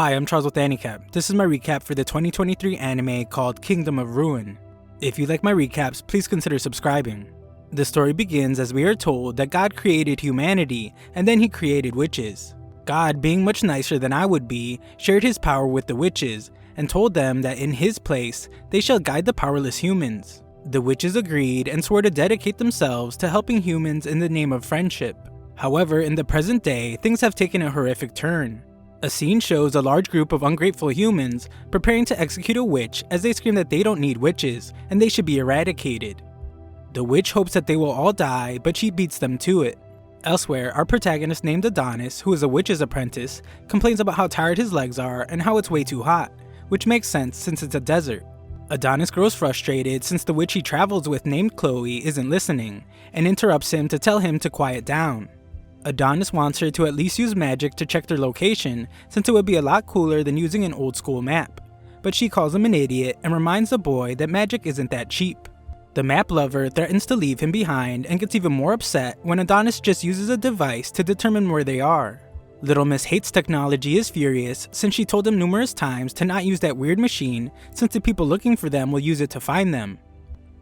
Hi, I'm Charles with AniCap. This is my recap for the 2023 anime called Kingdom of Ruin. If you like my recaps, please consider subscribing. The story begins as we are told that God created humanity, and then he created witches. God, being much nicer than I would be, shared his power with the witches, and told them that in his place, they shall guide the powerless humans. The witches agreed and swore to dedicate themselves to helping humans in the name of friendship. However, in the present day, things have taken a horrific turn. A scene shows a large group of ungrateful humans preparing to execute a witch as they scream that they don't need witches and they should be eradicated. The witch hopes that they will all die, but she beats them to it. Elsewhere, our protagonist named Adonis, who is a witch's apprentice, complains about how tired his legs are and how it's way too hot, which makes sense since it's a desert. Adonis grows frustrated since the witch he travels with named Chloe isn't listening, and interrupts him to tell him to quiet down. Adonis wants her to at least use magic to check their location, since it would be a lot cooler than using an old school map. But she calls him an idiot and reminds the boy that magic isn't that cheap. The map lover threatens to leave him behind and gets even more upset when Adonis just uses a device to determine where they are. Little Miss hates technology is furious since she told him numerous times to not use that weird machine since the people looking for them will use it to find them.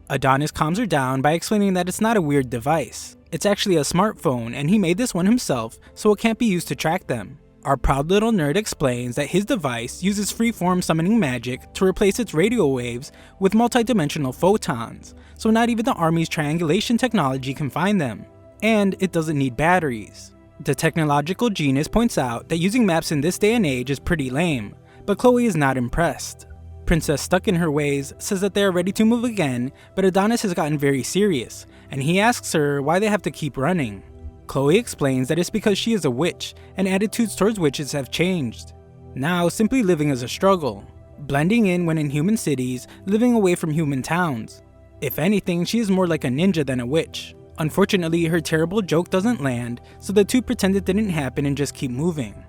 Adonis calms her down by explaining that it's not a weird device. It's actually a smartphone and he made this one himself, so it can't be used to track them. Our proud little nerd explains that his device uses freeform summoning magic to replace its radio waves with multidimensional photons, so not even the army's triangulation technology can find them. And it doesn't need batteries. The technological genius points out that using maps in this day and age is pretty lame, but Chloe is not impressed. Princess, stuck in her ways, says that they are ready to move again, but Adonis has gotten very serious, and he asks her why they have to keep running. Chloe explains that it's because she is a witch, and attitudes towards witches have changed. Now, simply living is a struggle, blending in when in human cities, living away from human towns. If anything, she is more like a ninja than a witch. Unfortunately, her terrible joke doesn't land, so the two pretend it didn't happen and just keep moving.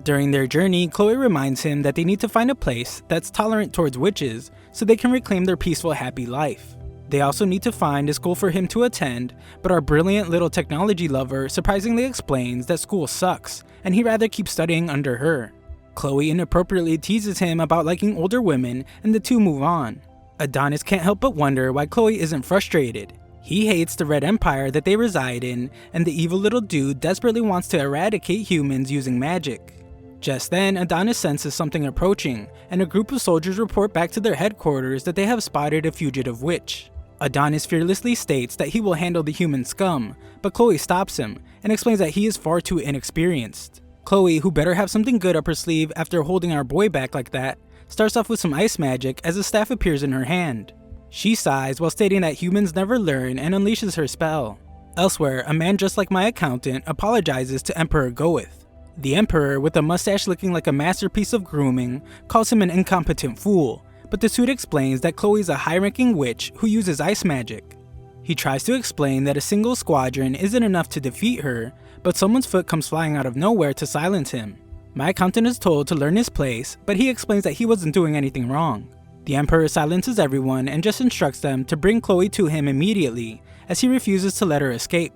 During their journey, Chloe reminds him that they need to find a place that's tolerant towards witches so they can reclaim their peaceful, happy life. They also need to find a school for him to attend, but our brilliant little technology lover surprisingly explains that school sucks and he'd rather keep studying under her. Chloe inappropriately teases him about liking older women and the two move on. Adonis can't help but wonder why Chloe isn't frustrated. He hates the Red Empire that they reside in, and the evil little dude desperately wants to eradicate humans using magic. Just then, Adonis senses something approaching, and a group of soldiers report back to their headquarters that they have spotted a fugitive witch. Adonis fearlessly states that he will handle the human scum, but Chloe stops him, and explains that he is far too inexperienced. Chloe, who better have something good up her sleeve after holding our boy back like that, starts off with some ice magic as a staff appears in her hand. She sighs while stating that humans never learn and unleashes her spell. Elsewhere, a man just like my accountant apologizes to Emperor Goeth. The Emperor, with a mustache looking like a masterpiece of grooming, calls him an incompetent fool, but the suit explains that Chloe is a high-ranking witch who uses ice magic. He tries to explain that a single squadron isn't enough to defeat her, but someone's foot comes flying out of nowhere to silence him. My accountant is told to learn his place, but he explains that he wasn't doing anything wrong. The Emperor silences everyone and just instructs them to bring Chloe to him immediately, as he refuses to let her escape.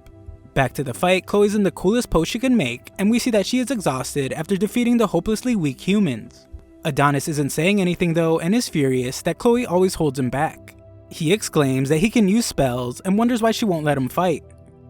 Back to the fight, Chloe's in the coolest pose she can make, and we see that she is exhausted after defeating the hopelessly weak humans. Adonis isn't saying anything though and is furious that Chloe always holds him back. He exclaims that he can use spells and wonders why she won't let him fight.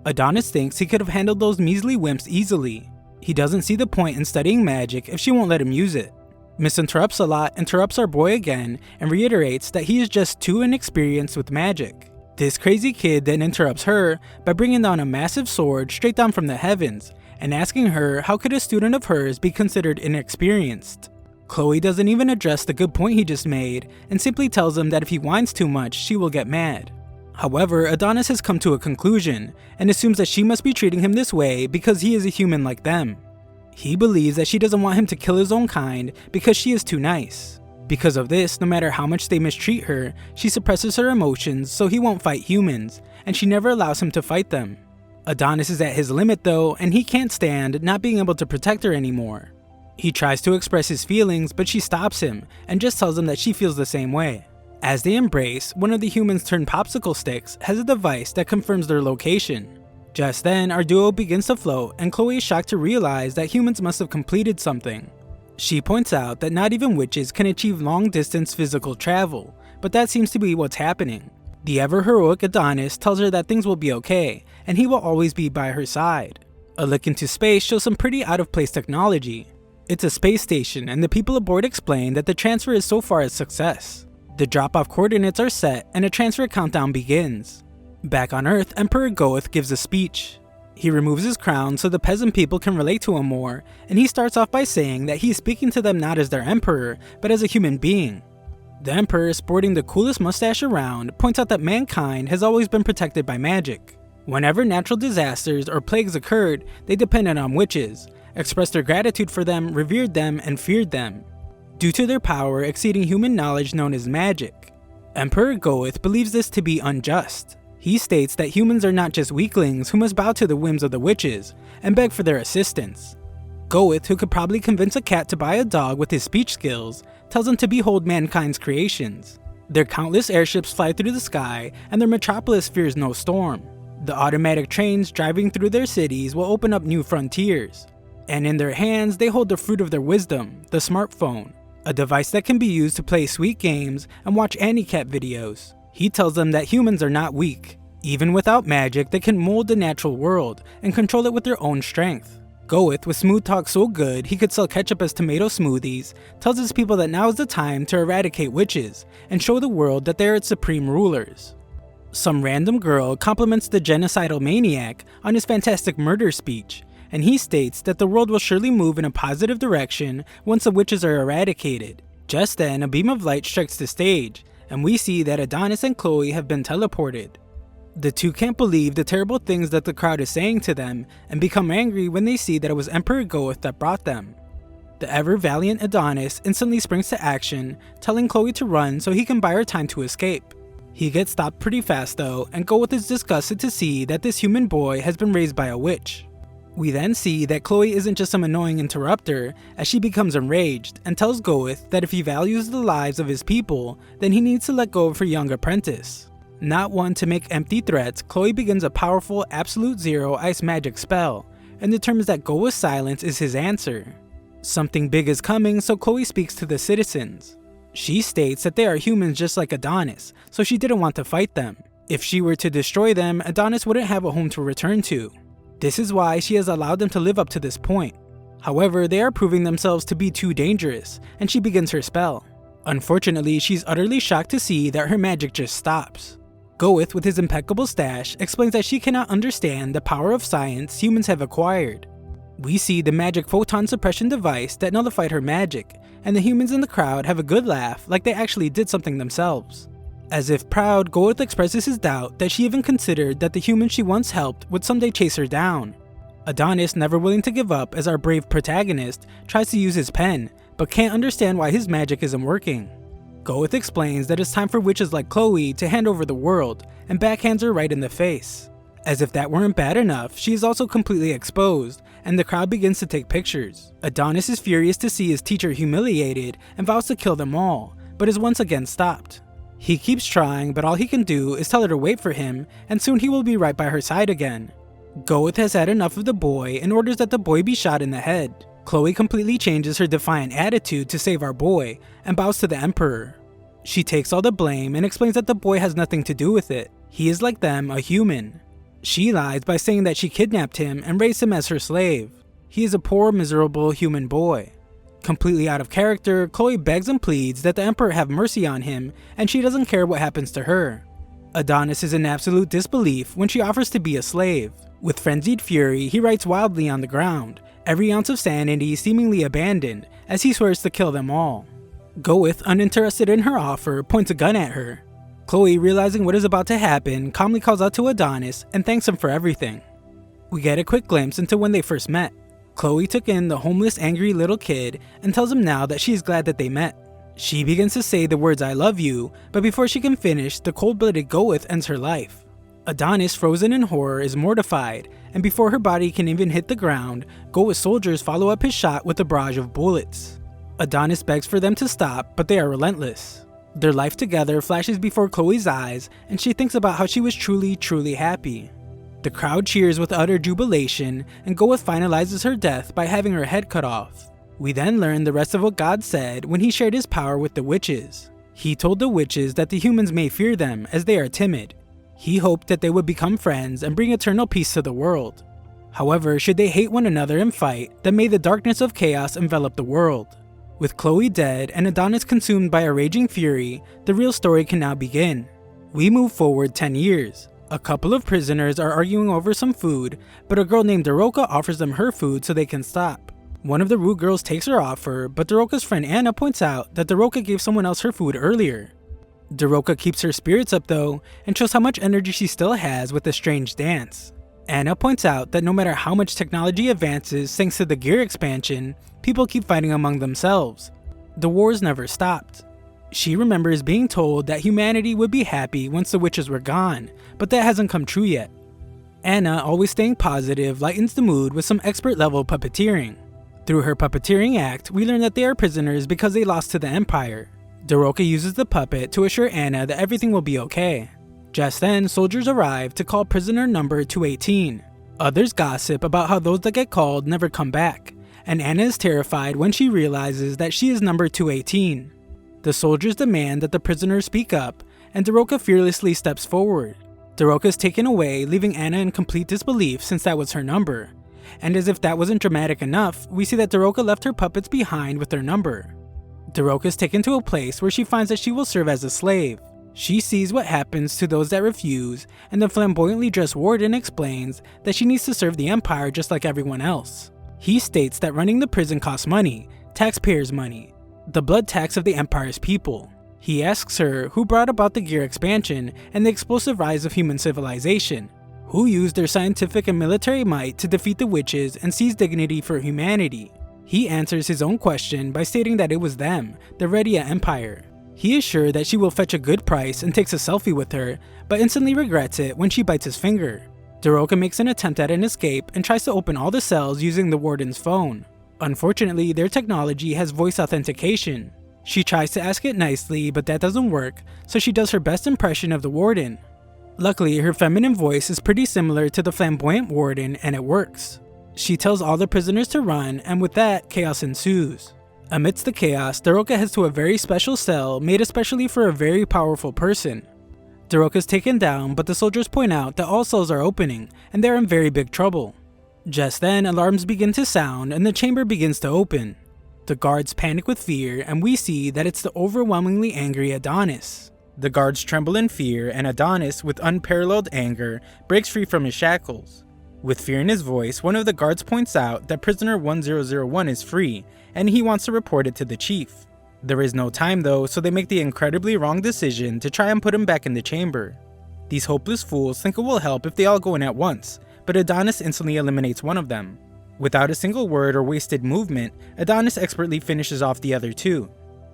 Adonis thinks he could have handled those measly wimps easily. He doesn't see the point in studying magic if she won't let him use it. Miss Interrupts a lot interrupts our boy again and reiterates that he is just too inexperienced with magic. This crazy kid then interrupts her by bringing down a massive sword straight down from the heavens and asking her how could a student of hers be considered inexperienced. Chloe doesn't even address the good point he just made and simply tells him that if he whines too much, she will get mad. However, Adonis has come to a conclusion and assumes that she must be treating him this way because he is a human like them. He believes that she doesn't want him to kill his own kind because she is too nice. Because of this, no matter how much they mistreat her, she suppresses her emotions so he won't fight humans, and she never allows him to fight them. Adonis is at his limit though, and he can't stand not being able to protect her anymore. He tries to express his feelings, but she stops him, and just tells him that she feels the same way. As they embrace, one of the humans turned popsicle sticks has a device that confirms their location. Just then, our duo begins to float, and Chloe is shocked to realize that humans must have completed something. She points out that not even witches can achieve long-distance physical travel, but that seems to be what's happening. The ever-heroic Adonis tells her that things will be okay, and he will always be by her side. A look into space shows some pretty out-of-place technology. It's a space station, and the people aboard explain that the transfer is so far a success. The drop-off coordinates are set, and a transfer countdown begins. Back on Earth, Emperor Goeth gives a speech. He removes his crown so the peasant people can relate to him more, and he starts off by saying that he's speaking to them not as their emperor, but as a human being. The emperor, sporting the coolest mustache around, points out that mankind has always been protected by magic. Whenever natural disasters or plagues occurred, they depended on witches, expressed their gratitude for them, revered them, and feared them, due to their power exceeding human knowledge known as magic. Emperor Goeth believes this to be unjust. He states that humans are not just weaklings who must bow to the whims of the witches and beg for their assistance. Goeth, who could probably convince a cat to buy a dog with his speech skills, tells him to behold mankind's creations. Their countless airships fly through the sky, and their metropolis fears no storm. The automatic trains driving through their cities will open up new frontiers. And in their hands, they hold the fruit of their wisdom, the smartphone, a device that can be used to play sweet games and watch AniCap videos. He tells them that humans are not weak. Even without magic, they can mold the natural world and control it with their own strength. Goeth, with smooth talk so good he could sell ketchup as tomato smoothies, tells his people that now is the time to eradicate witches and show the world that they are its supreme rulers. Some random girl compliments the genocidal maniac on his fantastic murder speech, and he states that the world will surely move in a positive direction once the witches are eradicated. Just then, a beam of light strikes the stage, and we see that Adonis and Chloe have been teleported. The two can't believe the terrible things that the crowd is saying to them, and become angry when they see that it was Emperor Goeth that brought them. The ever-valiant Adonis instantly springs to action, telling Chloe to run so he can buy her time to escape. He gets stopped pretty fast though, and Goeth is disgusted to see that this human boy has been raised by a witch. We then see that Chloe isn't just some annoying interrupter, as she becomes enraged and tells Goeth that if he values the lives of his people, then he needs to let go of her young apprentice. Not one to make empty threats, Chloe begins a powerful Absolute Zero ice magic spell, and determines that Goeth's silence is his answer. Something big is coming, so Chloe speaks to the citizens. She states that they are humans just like Adonis, so she didn't want to fight them. If she were to destroy them, Adonis wouldn't have a home to return to. This is why she has allowed them to live up to this point. However, they are proving themselves to be too dangerous, and she begins her spell. Unfortunately, she's utterly shocked to see that her magic just stops. Goeth, with his impeccable stash, explains that she cannot understand the power of science humans have acquired. We see the magic photon suppression device that nullified her magic, and the humans in the crowd have a good laugh like they actually did something themselves. As if proud, Goeth expresses his doubt that she even considered that the humans she once helped would someday chase her down. Adonis, never willing to give up as our brave protagonist, tries to use his pen, but can't understand why his magic isn't working. Goeth explains that it's time for witches like Chloe to hand over the world, and backhands her right in the face. As if that weren't bad enough, she is also completely exposed, and the crowd begins to take pictures. Adonis is furious to see his teacher humiliated and vows to kill them all, but is once again stopped. He keeps trying, but all he can do is tell her to wait for him, and soon he will be right by her side again. Goeth has had enough of the boy and orders that the boy be shot in the head. Chloe completely changes her defiant attitude to save our boy, and bows to the Emperor. She takes all the blame and explains that the boy has nothing to do with it. He is like them, a human. She lies by saying that she kidnapped him and raised him as her slave. He is a poor, miserable human boy. Completely out of character, Chloe begs and pleads that the Emperor have mercy on him, and she doesn't care what happens to her. Adonis is in absolute disbelief when she offers to be a slave. With frenzied fury, he writes wildly on the ground, every ounce of sanity seemingly abandoned, as he swears to kill them all. Goeth, uninterested in her offer, points a gun at her. Chloe, realizing what is about to happen, calmly calls out to Adonis and thanks him for everything. We get a quick glimpse into when they first met. Chloe took in the homeless, angry little kid and tells him now that she is glad that they met. She begins to say the words "I love you," but before she can finish, the cold-blooded Goeth ends her life. Adonis, frozen in horror, is mortified, and before her body can even hit the ground, Goeth's soldiers follow up his shot with a barrage of bullets. Adonis begs for them to stop, but they are relentless. Their life together flashes before Chloe's eyes, and she thinks about how she was truly happy. The crowd cheers with utter jubilation, and Goeth finalizes her death by having her head cut off. We then learn the rest of what God said when he shared his power with the witches. He told the witches that the humans may fear them as they are timid. He hoped that they would become friends and bring eternal peace to the world. However, should they hate one another and fight, then may the darkness of chaos envelop the world. With Chloe dead and Adonis consumed by a raging fury, the real story can now begin. We move forward 10 years. A couple of prisoners are arguing over some food, but a girl named Daroka offers them her food so they can stop. One of the rude girls takes her offer, but Daroka's friend Anna points out that Daroka gave someone else her food earlier. Daroka keeps her spirits up though, and shows how much energy she still has with a strange dance. Anna points out that no matter how much technology advances thanks to the gear expansion, people keep fighting among themselves. The wars never stopped. She remembers being told that humanity would be happy once the witches were gone, but that hasn't come true yet. Anna, always staying positive, lightens the mood with some expert level puppeteering. Through her puppeteering act, we learn that they are prisoners because they lost to the Empire. Daroka uses the puppet to assure Anna that everything will be okay. Just then, soldiers arrive to call prisoner number 218. Others gossip about how those that get called never come back, and Anna is terrified when she realizes that she is number 218. The soldiers demand that the prisoners speak up, and Daroka fearlessly steps forward. Daroka is taken away, leaving Anna in complete disbelief since that was her number. And as if that wasn't dramatic enough, we see that Daroka left her puppets behind with their number. Daroka is taken to a place where she finds that she will serve as a slave. She sees what happens to those that refuse, and the flamboyantly dressed warden explains that she needs to serve the Empire just like everyone else. He states that running the prison costs money, taxpayers' money, the blood tax of the Empire's people. He asks her who brought about the gear expansion and the explosive rise of human civilization, who used their scientific and military might to defeat the witches and seize dignity for humanity. He answers his own question by stating that it was them, the Redia Empire. He is sure that she will fetch a good price and takes a selfie with her, but instantly regrets it when she bites his finger. Daroka makes an attempt at an escape and tries to open all the cells using the warden's phone. Unfortunately, their technology has voice authentication. She tries to ask it nicely, but that doesn't work, so she does her best impression of the warden. Luckily, her feminine voice is pretty similar to the flamboyant warden and it works. She tells all the prisoners to run, and with that, chaos ensues. Amidst the chaos, Daroka heads to a very special cell made especially for a very powerful person. Daroka is taken down, but the soldiers point out that all cells are opening, and they're in very big trouble. Just then, alarms begin to sound and the chamber begins to open. The guards panic with fear, and we see that it's the overwhelmingly angry Adonis. The guards tremble in fear, and Adonis, with unparalleled anger, breaks free from his shackles. With fear in his voice, one of the guards points out that prisoner 1001 is free, and he wants to report it to the chief. There is no time though, so they make the incredibly wrong decision to try and put him back in the chamber. These hopeless fools think it will help if they all go in at once, but Adonis instantly eliminates one of them. Without a single word or wasted movement, Adonis expertly finishes off the other two.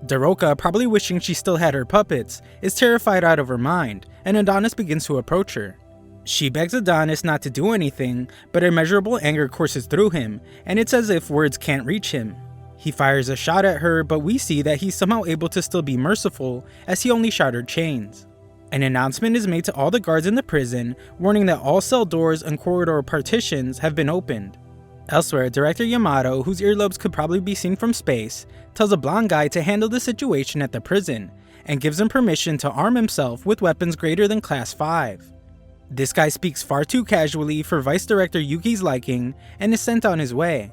Daroka, probably wishing she still had her puppets, is terrified out of her mind, and Adonis begins to approach her. She begs Adonis not to do anything, but immeasurable anger courses through him, and it's as if words can't reach him. He fires a shot at her, but we see that he's somehow able to still be merciful, as he only shattered chains. An announcement is made to all the guards in the prison, warning that all cell doors and corridor partitions have been opened. Elsewhere, Director Yamato, whose earlobes could probably be seen from space, tells a blonde guy to handle the situation at the prison, and gives him permission to arm himself with weapons greater than Class 5. This guy speaks far too casually for Vice Director Yuki's liking, and is sent on his way.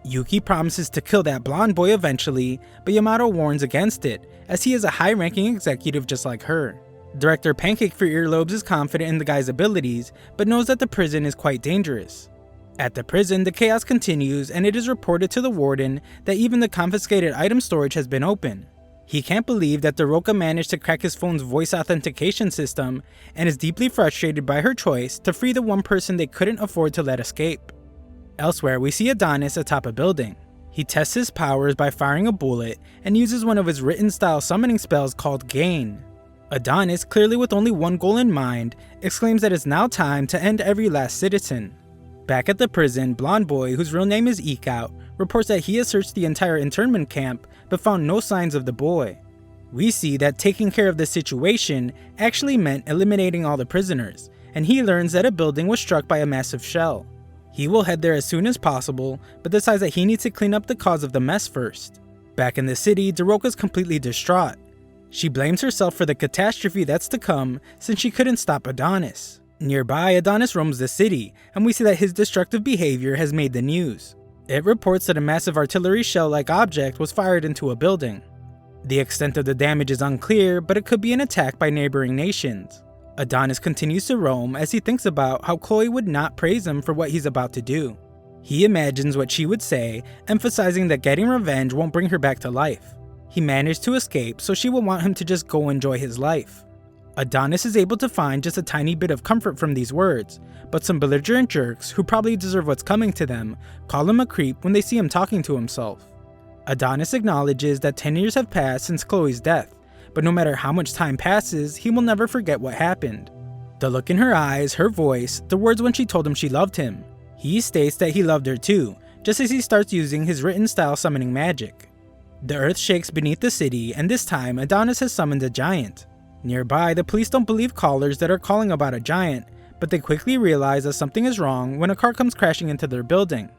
Yuki promises to kill that blonde boy eventually, but Yamato warns against it, as he is a high-ranking executive just like her. Director Pancake for Earlobes is confident in the guy's abilities, but knows that the prison is quite dangerous. At the prison, the chaos continues, and it is reported to the warden that even the confiscated item storage has been opened. He can't believe that Daroka managed to crack his phone's voice authentication system, and is deeply frustrated by her choice to free the one person they couldn't afford to let escape. Elsewhere, we see Adonis atop a building. He tests his powers by firing a bullet, and uses one of his written-style summoning spells called Gain. Adonis, clearly with only one goal in mind, exclaims that it's now time to end every last citizen. Back at the prison, Blonde Boy, whose real name is Eekout, reports that he has searched the entire internment camp but found no signs of the boy. We see that taking care of the situation actually meant eliminating all the prisoners, and he learns that a building was struck by a massive shell. He will head there as soon as possible, but decides that he needs to clean up the cause of the mess first. Back in the city, Daroka's completely distraught. She blames herself for the catastrophe that's to come since she couldn't stop Adonis. Nearby, Adonis roams the city, and we see that his destructive behavior has made the news. It reports that a massive artillery shell-like object was fired into a building. The extent of the damage is unclear, but it could be an attack by neighboring nations. Adonis continues to roam as he thinks about how Chloe would not praise him for what he's about to do. He imagines what she would say, emphasizing that getting revenge won't bring her back to life. He managed to escape, so she will want him to just go enjoy his life. Adonis is able to find just a tiny bit of comfort from these words, but some belligerent jerks, who probably deserve what's coming to them, call him a creep when they see him talking to himself. Adonis acknowledges that 10 years have passed since Chloe's death, but no matter how much time passes, he will never forget what happened. The look in her eyes, her voice, the words when she told him she loved him. He states that he loved her too, just as he starts using his written style summoning magic. The earth shakes beneath the city, and this time Adonis has summoned a giant. Nearby, the police don't believe callers that are calling about a giant, but they quickly realize that something is wrong when a car comes crashing into their building.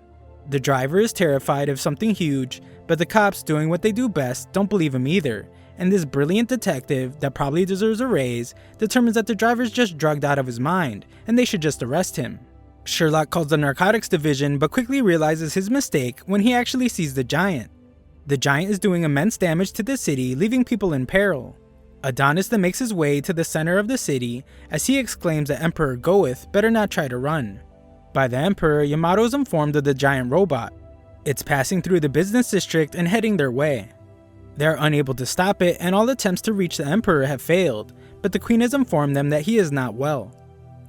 The driver is terrified of something huge, but the cops, doing what they do best, don't believe him either, and this brilliant detective, that probably deserves a raise, determines that the driver's just drugged out of his mind, and they should just arrest him. Sherlock calls the narcotics division, but quickly realizes his mistake when he actually sees the giant. The giant is doing immense damage to the city, leaving people in peril. Adonis then makes his way to the center of the city, as he exclaims that Emperor Goeth better not try to run. By the Emperor, Yamato is informed of the giant robot. It's passing through the business district and heading their way. They are unable to stop it, and all attempts to reach the Emperor have failed, but the Queen has informed them that he is not well.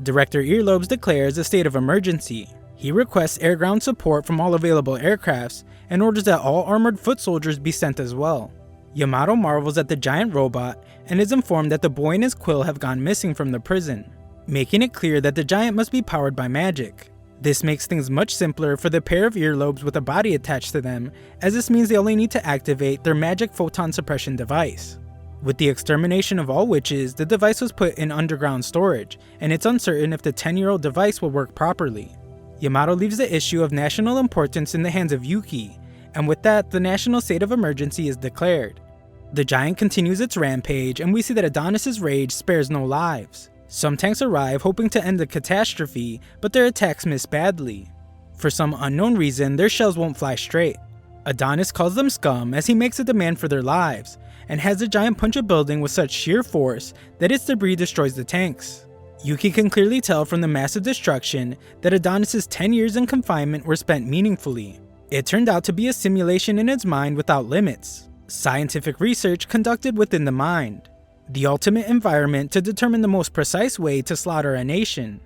Director Earlobes declares a state of emergency. He requests air-ground support from all available aircrafts and orders that all armored foot soldiers be sent as well. Yamato marvels at the giant robot and is informed that the boy and his quill have gone missing from the prison, making it clear that the giant must be powered by magic. This makes things much simpler for the pair of earlobes with a body attached to them, as this means they only need to activate their magic photon suppression device. With the extermination of all witches, the device was put in underground storage, and it's uncertain if the 10-year-old device will work properly. Yamato leaves the issue of national importance in the hands of Yuki, and with that, the national state of emergency is declared. The giant continues its rampage, and we see that Adonis's rage spares no lives. Some tanks arrive hoping to end the catastrophe, but their attacks miss badly. For some unknown reason, their shells won't fly straight. Adonis calls them scum as he makes a demand for their lives, and has the giant punch a building with such sheer force that its debris destroys the tanks. Yuki can clearly tell from the massive destruction that Adonis's 10 years in confinement were spent meaningfully. It turned out to be a simulation in its mind without limits. Scientific research conducted within the mind. The ultimate environment to determine the most precise way to slaughter a nation.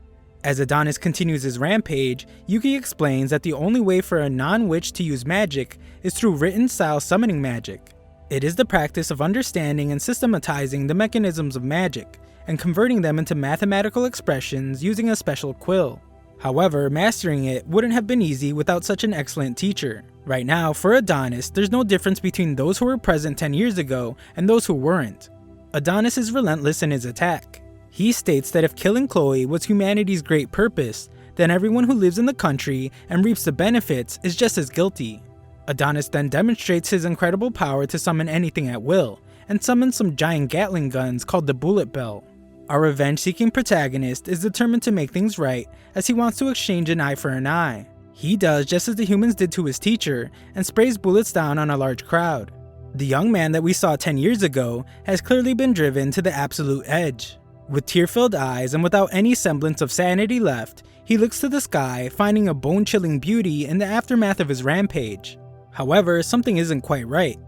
As Adonis continues his rampage, Yuki explains that the only way for a non-witch to use magic is through written-style summoning magic. It is the practice of understanding and systematizing the mechanisms of magic, and converting them into mathematical expressions using a special quill. However, mastering it wouldn't have been easy without such an excellent teacher. Right now, for Adonis, there's no difference between those who were present 10 years ago and those who weren't. Adonis is relentless in his attack. He states that if killing Chloe was humanity's great purpose, then everyone who lives in the country and reaps the benefits is just as guilty. Adonis then demonstrates his incredible power to summon anything at will, and summons some giant Gatling guns called the Bullet Bell. Our revenge-seeking protagonist is determined to make things right, as he wants to exchange an eye for an eye. He does just as the humans did to his teacher, and sprays bullets down on a large crowd. The young man that we saw 10 years ago has clearly been driven to the absolute edge. With tear-filled eyes and without any semblance of sanity left, he looks to the sky, finding a bone-chilling beauty in the aftermath of his rampage. However, something isn't quite right.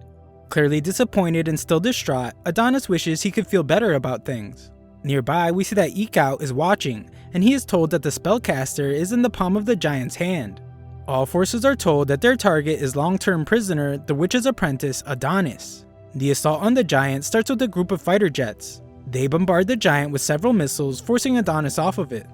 Clearly disappointed and still distraught, Adonis wishes he could feel better about things. Nearby, we see that Ikout is watching, and he is told that the spellcaster is in the palm of the giant's hand. All forces are told that their target is long-term prisoner, the witch's apprentice, Adonis. The assault on the giant starts with a group of fighter jets. They bombard the giant with several missiles, forcing Adonis off of it.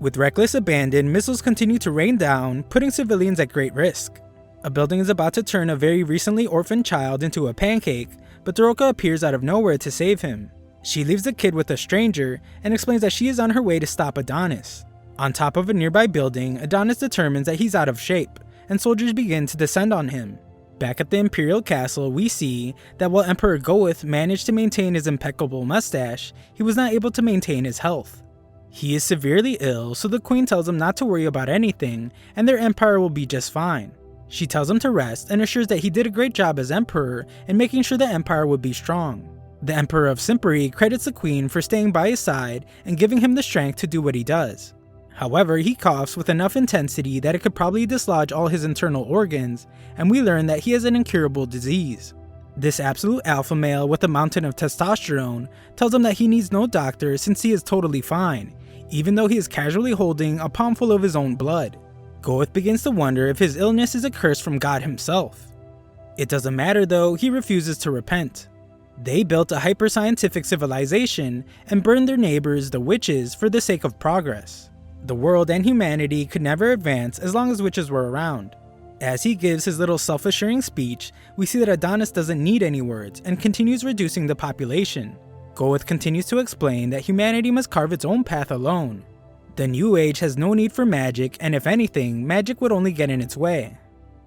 With reckless abandon, missiles continue to rain down, putting civilians at great risk. A building is about to turn a very recently orphaned child into a pancake, but Daroka appears out of nowhere to save him. She leaves the kid with a stranger and explains that she is on her way to stop Adonis. On top of a nearby building, Adonis determines that he's out of shape, and soldiers begin to descend on him. Back at the Imperial Castle, we see that while Emperor Goeth managed to maintain his impeccable mustache, he was not able to maintain his health. He is severely ill, so the Queen tells him not to worry about anything, and their empire will be just fine. She tells him to rest and assures that he did a great job as Emperor in making sure the empire would be strong. The Emperor of Simperi credits the Queen for staying by his side and giving him the strength to do what he does. However, he coughs with enough intensity that it could probably dislodge all his internal organs, and we learn that he has an incurable disease. This absolute alpha male with a mountain of testosterone tells him that he needs no doctor since he is totally fine, even though he is casually holding a palmful of his own blood. Goeth begins to wonder if his illness is a curse from God himself. It doesn't matter though, he refuses to repent. They built a hyper-scientific civilization and burned their neighbors, the witches, for the sake of progress. The world and humanity could never advance as long as witches were around. As he gives his little self-assuring speech, we see that Adonis doesn't need any words and continues reducing the population. Goeth continues to explain that humanity must carve its own path alone. The New Age has no need for magic, and if anything, magic would only get in its way.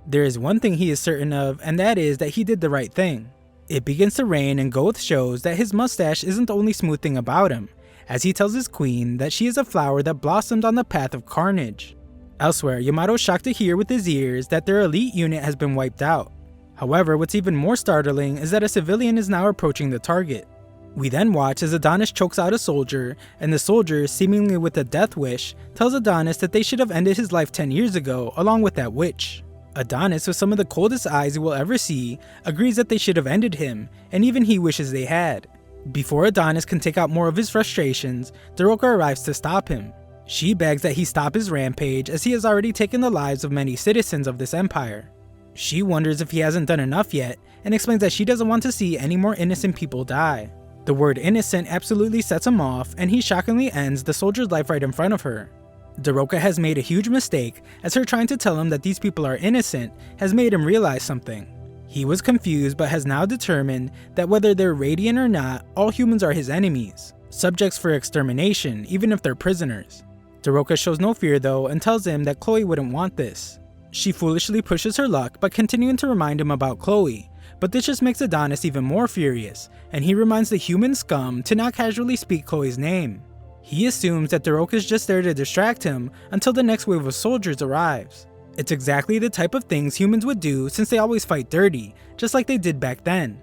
There is one thing he is certain of, and that is that he did the right thing. It begins to rain and Goeth shows that his mustache isn't the only smooth thing about him, as he tells his queen that she is a flower that blossomed on the path of carnage. Elsewhere, Yamato's shocked to hear with his ears that their elite unit has been wiped out. However, what's even more startling is that a civilian is now approaching the target. We then watch as Adonis chokes out a soldier, and the soldier, seemingly with a death wish, tells Adonis that they should have ended his life 10 years ago along with that witch. Adonis, with some of the coldest eyes you will ever see, agrees that they should have ended him, and even he wishes they had. Before Adonis can take out more of his frustrations, Daroka arrives to stop him. She begs that he stop his rampage as he has already taken the lives of many citizens of this empire. She wonders if he hasn't done enough yet, and explains that she doesn't want to see any more innocent people die. The word innocent absolutely sets him off, and he shockingly ends the soldier's life right in front of her. Daroka has made a huge mistake, as her trying to tell him that these people are innocent has made him realize something. He was confused but has now determined that whether they're radiant or not, all humans are his enemies, subjects for extermination even if they're prisoners. Daroka shows no fear though and tells him that Chloe wouldn't want this. She foolishly pushes her luck by continuing to remind him about Chloe, but this just makes Adonis even more furious, and he reminds the human scum to not casually speak Chloe's name. He assumes that Daroka's just there to distract him until the next wave of soldiers arrives. It's exactly the type of things humans would do since they always fight dirty, just like they did back then.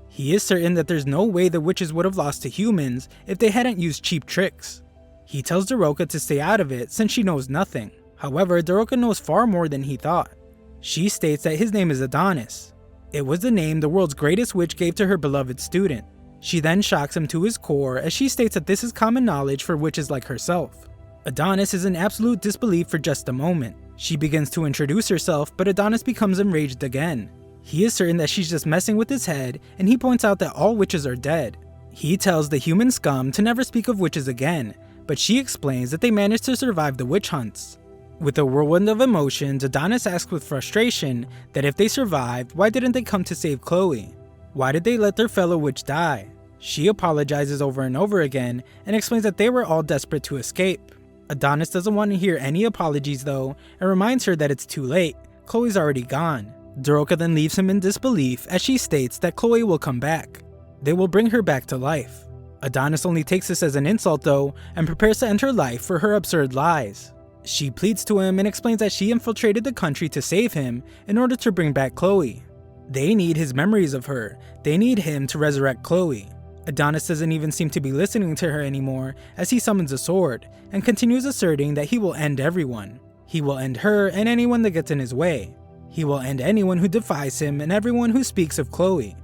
He is certain that there's no way the witches would have lost to humans if they hadn't used cheap tricks. He tells Daroka to stay out of it since she knows nothing. However, Daroka knows far more than he thought. She states that his name is Adonis. It was the name the world's greatest witch gave to her beloved student. She then shocks him to his core as she states that this is common knowledge for witches like herself. Adonis is in absolute disbelief for just a moment. She begins to introduce herself, but Adonis becomes enraged again. He is certain that she's just messing with his head, and he points out that all witches are dead. He tells the human scum to never speak of witches again, but she explains that they managed to survive the witch hunts. With a whirlwind of emotions, Adonis asks with frustration that if they survived, why didn't they come to save Chloe? Why did they let their fellow witch die? She apologizes over and over again and explains that they were all desperate to escape. Adonis doesn't want to hear any apologies though, and reminds her that it's too late. Chloe's already gone. Daroka then leaves him in disbelief as she states that Chloe will come back. They will bring her back to life. Adonis only takes this as an insult though, and prepares to end her life for her absurd lies. She pleads to him and explains that she infiltrated the country to save him in order to bring back Chloe. They need his memories of her. They need him to resurrect Chloe. Adonis doesn't even seem to be listening to her anymore as he summons a sword and continues asserting that he will end everyone. He will end her and anyone that gets in his way. He will end anyone who defies him and everyone who speaks of Chloe.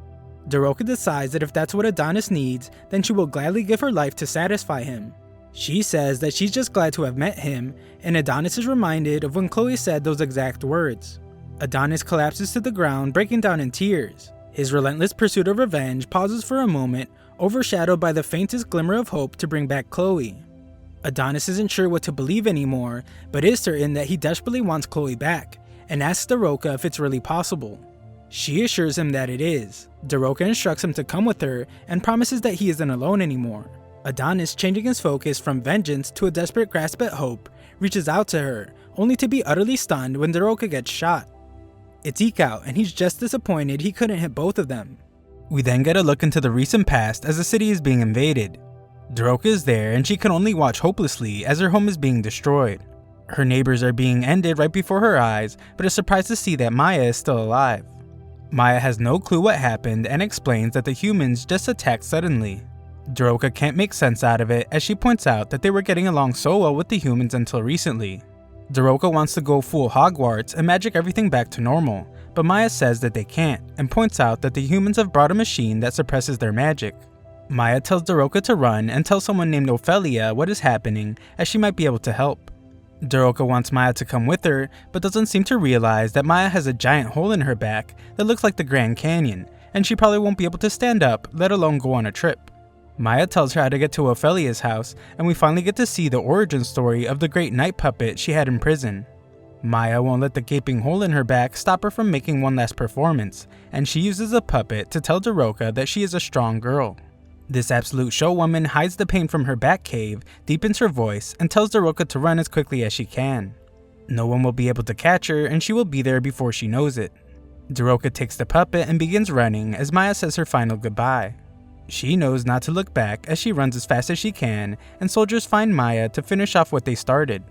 Daroka decides that if that's what Adonis needs, then she will gladly give her life to satisfy him. She says that she's just glad to have met him, and Adonis is reminded of when Chloe said those exact words. Adonis collapses to the ground, breaking down in tears. His relentless pursuit of revenge pauses for a moment, overshadowed by the faintest glimmer of hope to bring back Chloe. Adonis isn't sure what to believe anymore, but is certain that he desperately wants Chloe back, and asks Daroka if it's really possible. She assures him that it is. Daroka instructs him to come with her and promises that he isn't alone anymore. Adonis, changing his focus from vengeance to a desperate grasp at hope, reaches out to her, only to be utterly stunned when Daroka gets shot. It's Ikaut, and he's just disappointed he couldn't hit both of them. We then get a look into the recent past as the city is being invaded. Daroka is there and she can only watch hopelessly as her home is being destroyed. Her neighbors are being ended right before her eyes, but is surprised to see that Maya is still alive. Maya has no clue what happened and explains that the humans just attacked suddenly. Daroka can't make sense out of it as she points out that they were getting along so well with the humans until recently. Daroka wants to go full Hogwarts and magic everything back to normal, but Maya says that they can't and points out that the humans have brought a machine that suppresses their magic. Maya tells Daroka to run and tells someone named Ophelia what is happening as she might be able to help. Daroka wants Maya to come with her, but doesn't seem to realize that Maya has a giant hole in her back that looks like the Grand Canyon, and she probably won't be able to stand up, let alone go on a trip. Maya tells her how to get to Ophelia's house, and we finally get to see the origin story of the great night puppet she had in prison. Maya won't let the gaping hole in her back stop her from making one last performance, and she uses the puppet to tell Daroka that she is a strong girl. This absolute showwoman hides the pain from her back cave, deepens her voice, and tells Daroka to run as quickly as she can. No one will be able to catch her, and she will be there before she knows it. Daroka takes the puppet and begins running as Maya says her final goodbye. She knows not to look back as she runs as fast as she can, and soldiers find Maya to finish off what they started.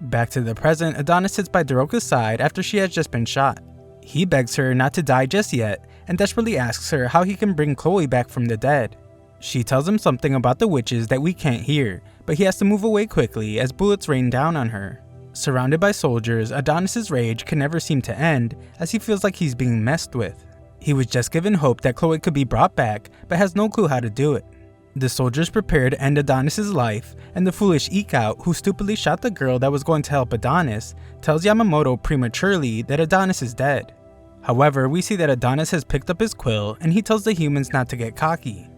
Back to the present, Adonis sits by Daroka's side after she has just been shot. He begs her not to die just yet, and desperately asks her how he can bring Chloe back from the dead. She tells him something about the witches that we can't hear, but he has to move away quickly as bullets rain down on her. Surrounded by soldiers, Adonis's rage can never seem to end as he feels like he's being messed with. He was just given hope that Chloe could be brought back, but has no clue how to do it. The soldiers prepare to end Adonis's life, and the foolish Ikaut, who stupidly shot the girl that was going to help Adonis, tells Yamamoto prematurely that Adonis is dead. However, we see that Adonis has picked up his quill, and he tells the humans not to get cocky.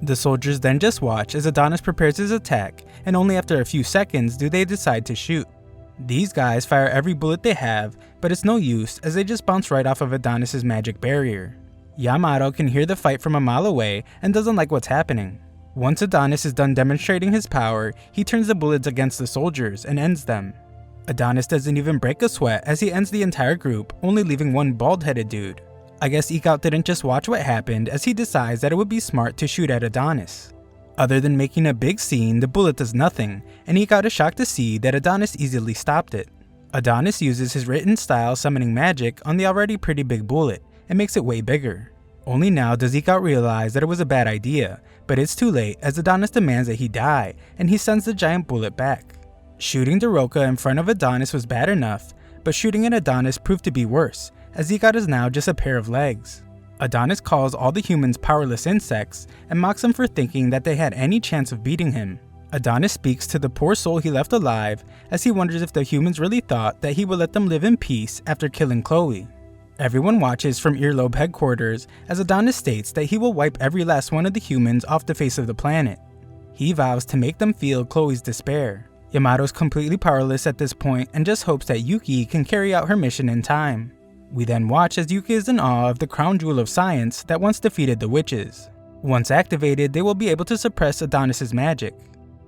The soldiers then just watch as Adonis prepares his attack, and only after a few seconds do they decide to shoot. These guys fire every bullet they have, but it's no use as they just bounce right off of Adonis's magic barrier. Yamato can hear the fight from a mile away and doesn't like what's happening. Once Adonis is done demonstrating his power, he turns the bullets against the soldiers and ends them. Adonis doesn't even break a sweat as he ends the entire group, only leaving one bald-headed dude. I guess Ikaut didn't just watch what happened as he decides that it would be smart to shoot at Adonis. Other than making a big scene, the bullet does nothing, and Ikaut is shocked to see that Adonis easily stopped it. Adonis uses his written style summoning magic on the already pretty big bullet, and makes it way bigger. Only now does Ikaut realize that it was a bad idea, but it's too late as Adonis demands that he die, and he sends the giant bullet back. Shooting Daroka in front of Adonis was bad enough, but shooting at Adonis proved to be worse, as Ikaut is now just a pair of legs. Adonis calls all the humans powerless insects, and mocks them for thinking that they had any chance of beating him. Adonis speaks to the poor soul he left alive, as he wonders if the humans really thought that he would let them live in peace after killing Chloe. Everyone watches from Earlobe headquarters as Adonis states that he will wipe every last one of the humans off the face of the planet. He vows to make them feel Chloe's despair. Yamato's completely powerless at this point and just hopes that Yuki can carry out her mission in time. We then watch as Yuki is in awe of the crown jewel of science that once defeated the witches. Once activated, they will be able to suppress Adonis's magic.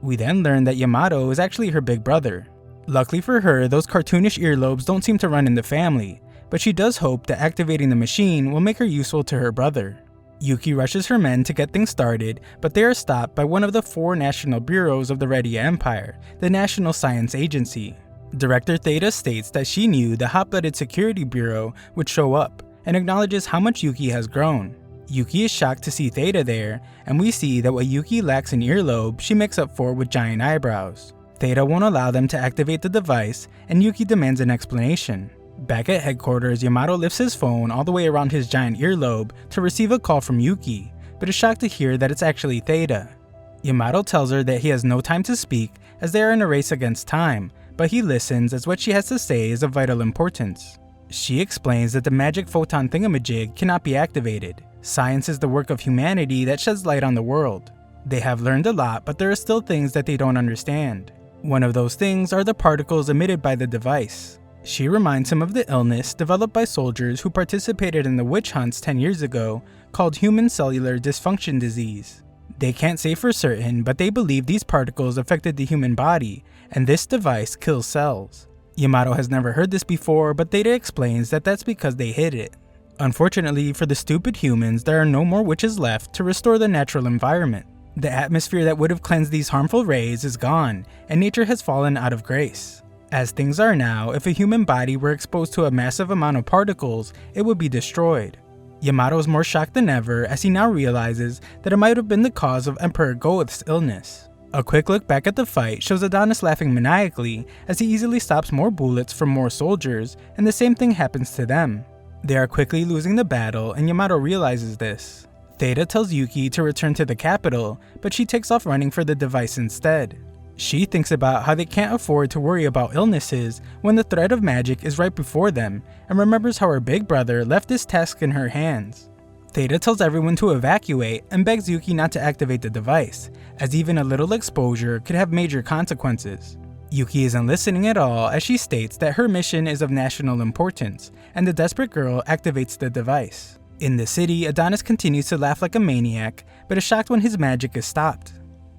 We then learn that Yamato is actually her big brother. Luckily for her, those cartoonish earlobes don't seem to run in the family, but she does hope that activating the machine will make her useful to her brother. Yuki rushes her men to get things started, but they are stopped by one of the 4 national bureaus of the Redia Empire, the National Science Agency. Director Theta states that she knew the hot-blooded security bureau would show up, and acknowledges how much Yuki has grown. Yuki is shocked to see Theta there, and we see that what Yuki lacks in earlobe, she makes up for with giant eyebrows. Theta won't allow them to activate the device, and Yuki demands an explanation. Back at headquarters, Yamato lifts his phone all the way around his giant earlobe to receive a call from Yuki, but is shocked to hear that it's actually Theta. Yamato tells her that he has no time to speak as they are in a race against time, but he listens as what she has to say is of vital importance. She explains that the magic photon thingamajig cannot be activated. Science is the work of humanity that sheds light on the world. They have learned a lot, but there are still things that they don't understand. One of those things are the particles emitted by the device. She reminds him of the illness developed by soldiers who participated in the witch hunts 10 years ago called human cellular dysfunction disease. They can't say for certain, but they believe these particles affected the human body, and this device kills cells. Yamato has never heard this before, but Theta explains that that's because they hid it. Unfortunately for the stupid humans, there are no more witches left to restore the natural environment. The atmosphere that would have cleansed these harmful rays is gone, and nature has fallen out of grace. As things are now, if a human body were exposed to a massive amount of particles, it would be destroyed. Yamato is more shocked than ever as he now realizes that it might have been the cause of Emperor Goeth's illness. A quick look back at the fight shows Adonis laughing maniacally as he easily stops more bullets from more soldiers, and the same thing happens to them. They are quickly losing the battle, and Yamato realizes this. Theta tells Yuki to return to the capital, but she takes off running for the device instead. She thinks about how they can't afford to worry about illnesses when the threat of magic is right before them, and remembers how her big brother left this task in her hands. Theta tells everyone to evacuate and begs Yuki not to activate the device, as even a little exposure could have major consequences. Yuki isn't listening at all as she states that her mission is of national importance, and the desperate girl activates the device. In the city, Adonis continues to laugh like a maniac, but is shocked when his magic is stopped.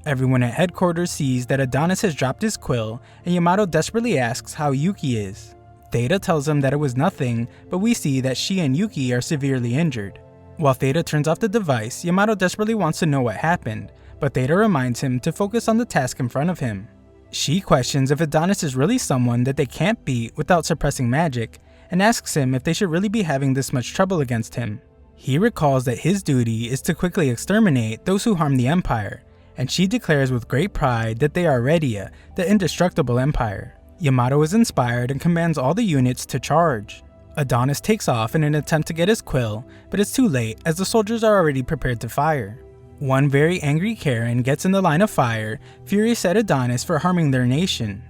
Everyone at headquarters sees that Adonis has dropped his quill, and Yamato desperately asks how Yuki is. Theta tells him that it was nothing, but we see that she and Yuki are severely injured. While Theta turns off the device, Yamato desperately wants to know what happened, but Theta reminds him to focus on the task in front of him. She questions if Adonis is really someone that they can't beat without suppressing magic, and asks him if they should really be having this much trouble against him. He recalls that his duty is to quickly exterminate those who harm the Empire, and she declares with great pride that they are Redia, the indestructible Empire. Yamato is inspired and commands all the units to charge. Adonis takes off in an attempt to get his quill, but it's too late as the soldiers are already prepared to fire. One very angry Karen gets in the line of fire, furious at Adonis for harming their nation.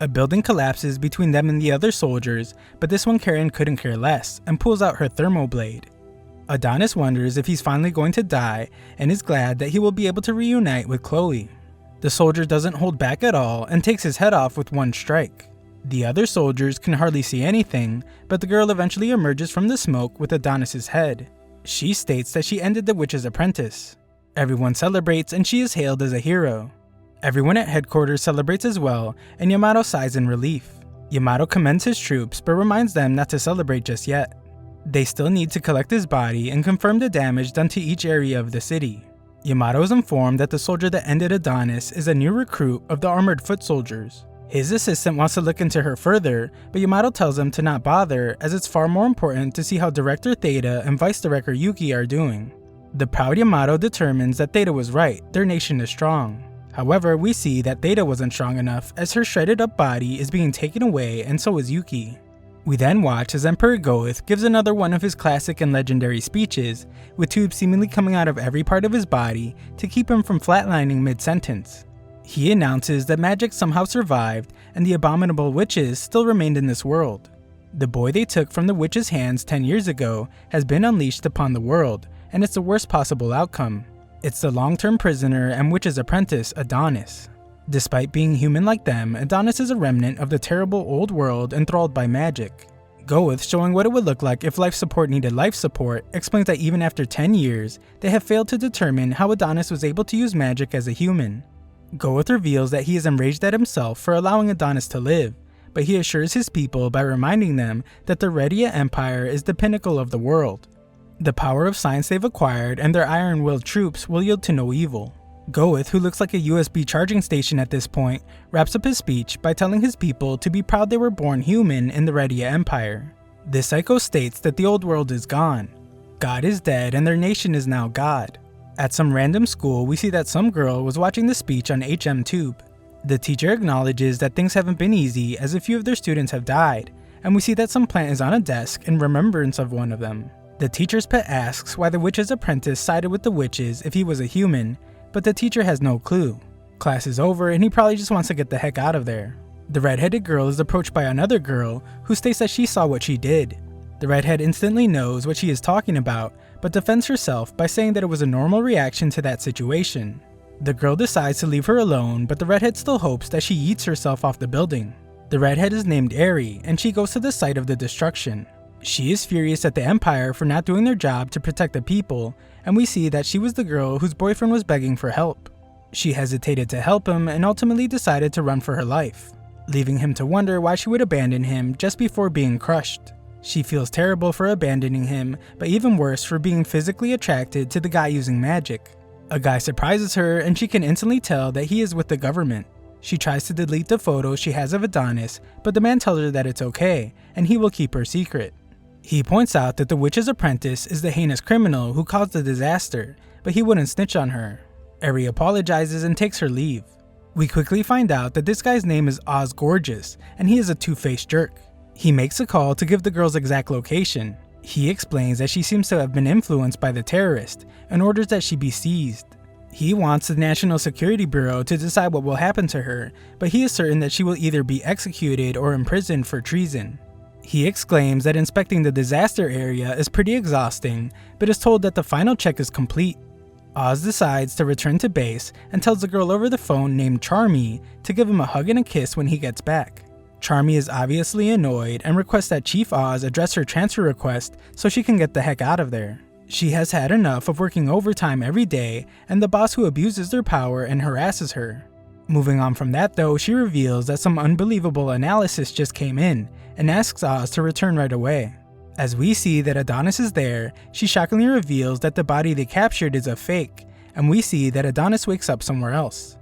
A building collapses between them and the other soldiers, but this one Karen couldn't care less and pulls out her thermoblade. Adonis wonders if he's finally going to die and is glad that he will be able to reunite with Chloe. The soldier doesn't hold back at all and takes his head off with one strike. The other soldiers can hardly see anything, but the girl eventually emerges from the smoke with Adonis's head. She states that she ended the witch's apprentice. Everyone celebrates and she is hailed as a hero. Everyone at headquarters celebrates as well, and Yamato sighs in relief. Yamato commends his troops but reminds them not to celebrate just yet. They still need to collect his body and confirm the damage done to each area of the city. Yamato is informed that the soldier that ended Adonis is a new recruit of the armored foot soldiers. His assistant wants to look into her further, but Yamato tells him to not bother as it's far more important to see how Director Theta and Vice Director Yuki are doing. The proud Yamato determines that Theta was right, their nation is strong. However, we see that Theta wasn't strong enough as her shredded up body is being taken away and so is Yuki. We then watch as Emperor Goeth gives another one of his classic and legendary speeches, with tubes seemingly coming out of every part of his body to keep him from flatlining mid-sentence. He announces that magic somehow survived and the abominable witches still remained in this world. The boy they took from the witches' hands 10 years ago has been unleashed upon the world, and it's the worst possible outcome. It's the long-term prisoner and witch's apprentice, Adonis. Despite being human like them, Adonis is a remnant of the terrible old world enthralled by magic. Goeth, showing what it would look like if life support needed life support, explains that even after 10 years, they have failed to determine how Adonis was able to use magic as a human. Goeth reveals that he is enraged at himself for allowing Adonis to live, but he assures his people by reminding them that the Redia Empire is the pinnacle of the world. The power of science they've acquired and their iron-willed troops will yield to no evil. Goeth, who looks like a USB charging station at this point, wraps up his speech by telling his people to be proud they were born human in the Redia Empire. This psycho states that the old world is gone. God is dead and their nation is now God. At some random school, we see that some girl was watching the speech on HM Tube. The teacher acknowledges that things haven't been easy as a few of their students have died, and we see that some plant is on a desk in remembrance of one of them. The teacher's pet asks why the witch's apprentice sided with the witches if he was a human, but the teacher has no clue. Class is over and he probably just wants to get the heck out of there. The redheaded girl is approached by another girl who states that she saw what she did. The redhead instantly knows what she is talking about, but defends herself by saying that it was a normal reaction to that situation. The girl decides to leave her alone, but the redhead still hopes that she yeets herself off the building. The redhead is named Eri, and she goes to the site of the destruction. She is furious at the Empire for not doing their job to protect the people, and we see that she was the girl whose boyfriend was begging for help. She hesitated to help him and ultimately decided to run for her life, leaving him to wonder why she would abandon him just before being crushed. She feels terrible for abandoning him, but even worse for being physically attracted to the guy using magic. A guy surprises her and she can instantly tell that he is with the government. She tries to delete the photo she has of Adonis, but the man tells her that it's okay, and he will keep her secret. He points out that the witch's apprentice is the heinous criminal who caused the disaster, but he wouldn't snitch on her. Eri apologizes and takes her leave. We quickly find out that this guy's name is Oz Gorgeous, and he is a two-faced jerk. He makes a call to give the girl's exact location. He explains that she seems to have been influenced by the terrorist and orders that she be seized. He wants the National Security Bureau to decide what will happen to her, but he is certain that she will either be executed or imprisoned for treason. He exclaims that inspecting the disaster area is pretty exhausting, but is told that the final check is complete. Oz decides to return to base and tells the girl over the phone named Charmy to give him a hug and a kiss when he gets back. Charmy is obviously annoyed and requests that Chief Oz address her transfer request so she can get the heck out of there. She has had enough of working overtime every day and the boss who abuses their power and harasses her. Moving on from that though, she reveals that some unbelievable analysis just came in and asks Oz to return right away. As we see that Adonis is there, she shockingly reveals that the body they captured is a fake, and we see that Adonis wakes up somewhere else.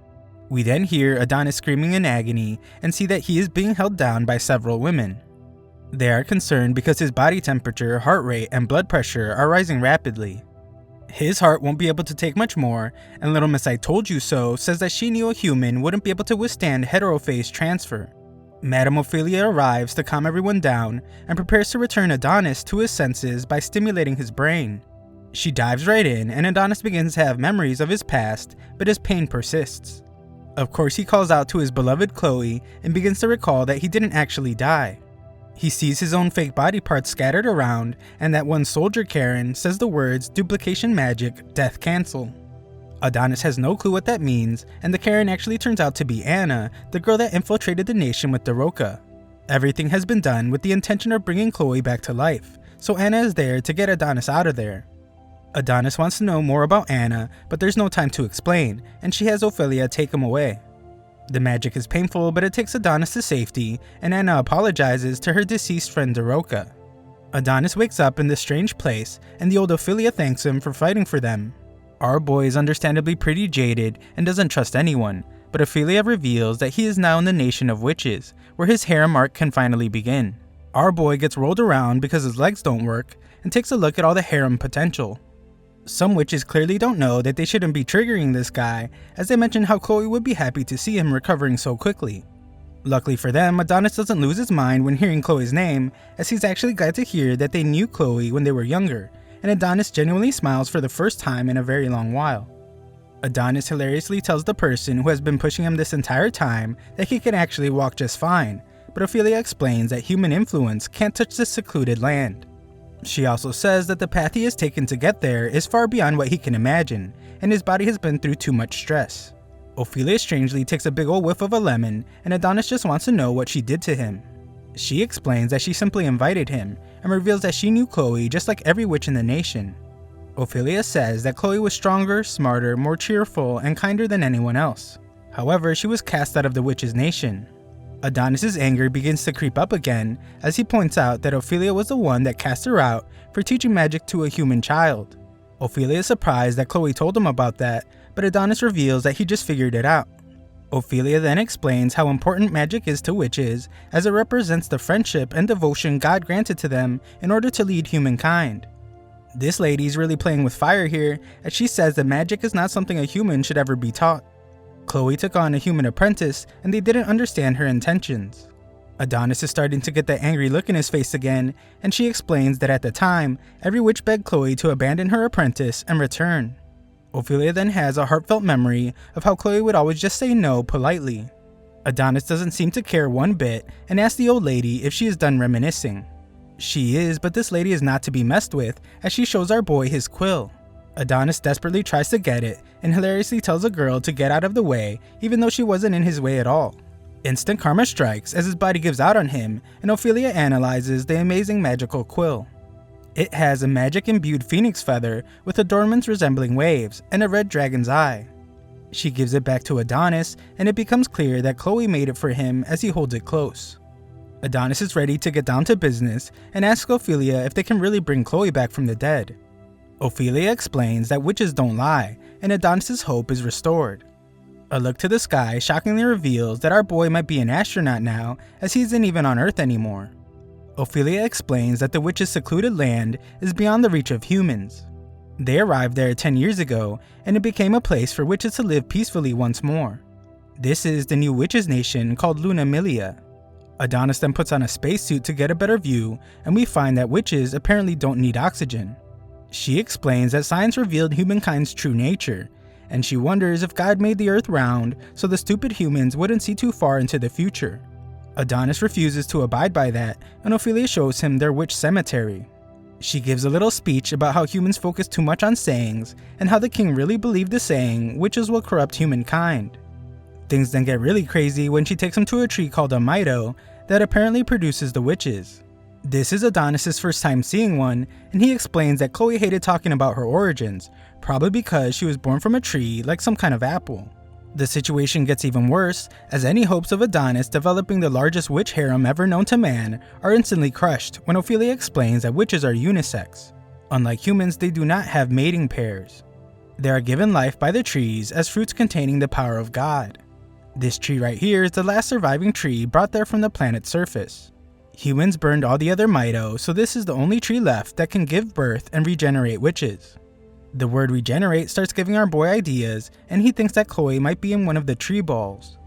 We then hear Adonis screaming in agony and see that he is being held down by several women. They are concerned because his body temperature, heart rate, and blood pressure are rising rapidly. His heart won't be able to take much more, and Little Miss I Told You So says that she knew a human wouldn't be able to withstand heterophase transfer. Madame Ophelia arrives to calm everyone down and prepares to return Adonis to his senses by stimulating his brain. She dives right in and Adonis begins to have memories of his past, but his pain persists. Of course, he calls out to his beloved Chloe and begins to recall that he didn't actually die. He sees his own fake body parts scattered around, and that one soldier Karen says the words duplication magic, death cancel. Adonis has no clue what that means, and the Karen actually turns out to be Anna, the girl that infiltrated the nation with Daroka. Everything has been done with the intention of bringing Chloe back to life, so Anna is there to get Adonis out of there. Adonis wants to know more about Anna, but there's no time to explain, and she has Ophelia take him away. The magic is painful, but it takes Adonis to safety, and Anna apologizes to her deceased friend Daroka. Adonis wakes up in this strange place, and the old Ophelia thanks him for fighting for them. Our boy is understandably pretty jaded and doesn't trust anyone, but Ophelia reveals that he is now in the nation of witches, where his harem arc can finally begin. Our boy gets rolled around because his legs don't work, and takes a look at all the harem potential. Some witches clearly don't know that they shouldn't be triggering this guy, as they mention how Chloe would be happy to see him recovering so quickly. Luckily for them, Adonis doesn't lose his mind when hearing Chloe's name, as he's actually glad to hear that they knew Chloe when they were younger, and Adonis genuinely smiles for the first time in a very long while. Adonis hilariously tells the person who has been pushing him this entire time that he can actually walk just fine, but Ophelia explains that human influence can't touch this secluded land. She also says that the path he has taken to get there is far beyond what he can imagine, and his body has been through too much stress. Ophelia strangely takes a big ol' whiff of a lemon, and Adonis just wants to know what she did to him. She explains that she simply invited him, and reveals that she knew Chloe just like every witch in the nation. Ophelia says that Chloe was stronger, smarter, more cheerful, and kinder than anyone else. However, she was cast out of the witch's nation. Adonis' anger begins to creep up again as he points out that Ophelia was the one that cast her out for teaching magic to a human child. Ophelia is surprised that Chloe told him about that, but Adonis reveals that he just figured it out. Ophelia then explains how important magic is to witches, as it represents the friendship and devotion God granted to them in order to lead humankind. This lady's really playing with fire here, as she says that magic is not something a human should ever be taught. Chloe took on a human apprentice, and they didn't understand her intentions. Adonis is starting to get that angry look in his face again, and she explains that at the time, every witch begged Chloe to abandon her apprentice and return. Ophelia then has a heartfelt memory of how Chloe would always just say no politely. Adonis doesn't seem to care one bit, and asks the old lady if she is done reminiscing. She is, but this lady is not to be messed with, as she shows our boy his quill. Adonis desperately tries to get it, and hilariously tells the girl to get out of the way, even though she wasn't in his way at all. Instant karma strikes as his body gives out on him, and Ophelia analyzes the amazing magical quill. It has a magic-imbued phoenix feather with adornments resembling waves and a red dragon's eye. She gives it back to Adonis, and it becomes clear that Chloe made it for him as he holds it close. Adonis is ready to get down to business and asks Ophelia if they can really bring Chloe back from the dead. Ophelia explains that witches don't lie, and Adonis' hope is restored. A look to the sky shockingly reveals that our boy might be an astronaut now, as he isn't even on Earth anymore. Ophelia explains that the witches' secluded land is beyond the reach of humans. They arrived there 10 years ago, and it became a place for witches to live peacefully once more. This is the new witches' nation called Luna Milia. Adonis then puts on a spacesuit to get a better view, and we find that witches apparently don't need oxygen. She explains that science revealed humankind's true nature, and she wonders if God made the earth round so the stupid humans wouldn't see too far into the future. Adonis refuses to abide by that, and Ophelia shows him their witch cemetery. She gives a little speech about how humans focus too much on sayings, and how the king really believed the saying, witches will corrupt humankind. Things then get really crazy when she takes him to a tree called a Mito that apparently produces the witches. This is Adonis' first time seeing one, and he explains that Chloe hated talking about her origins, probably because she was born from a tree like some kind of apple. The situation gets even worse, as any hopes of Adonis developing the largest witch harem ever known to man are instantly crushed when Ophelia explains that witches are unisex. Unlike humans, they do not have mating pairs. They are given life by the trees as fruits containing the power of God. This tree right here is the last surviving tree brought there from the planet's surface. Humans burned all the other Mito, so this is the only tree left that can give birth and regenerate witches. The word regenerate starts giving our boy ideas, and he thinks that Chloe might be in one of the tree balls.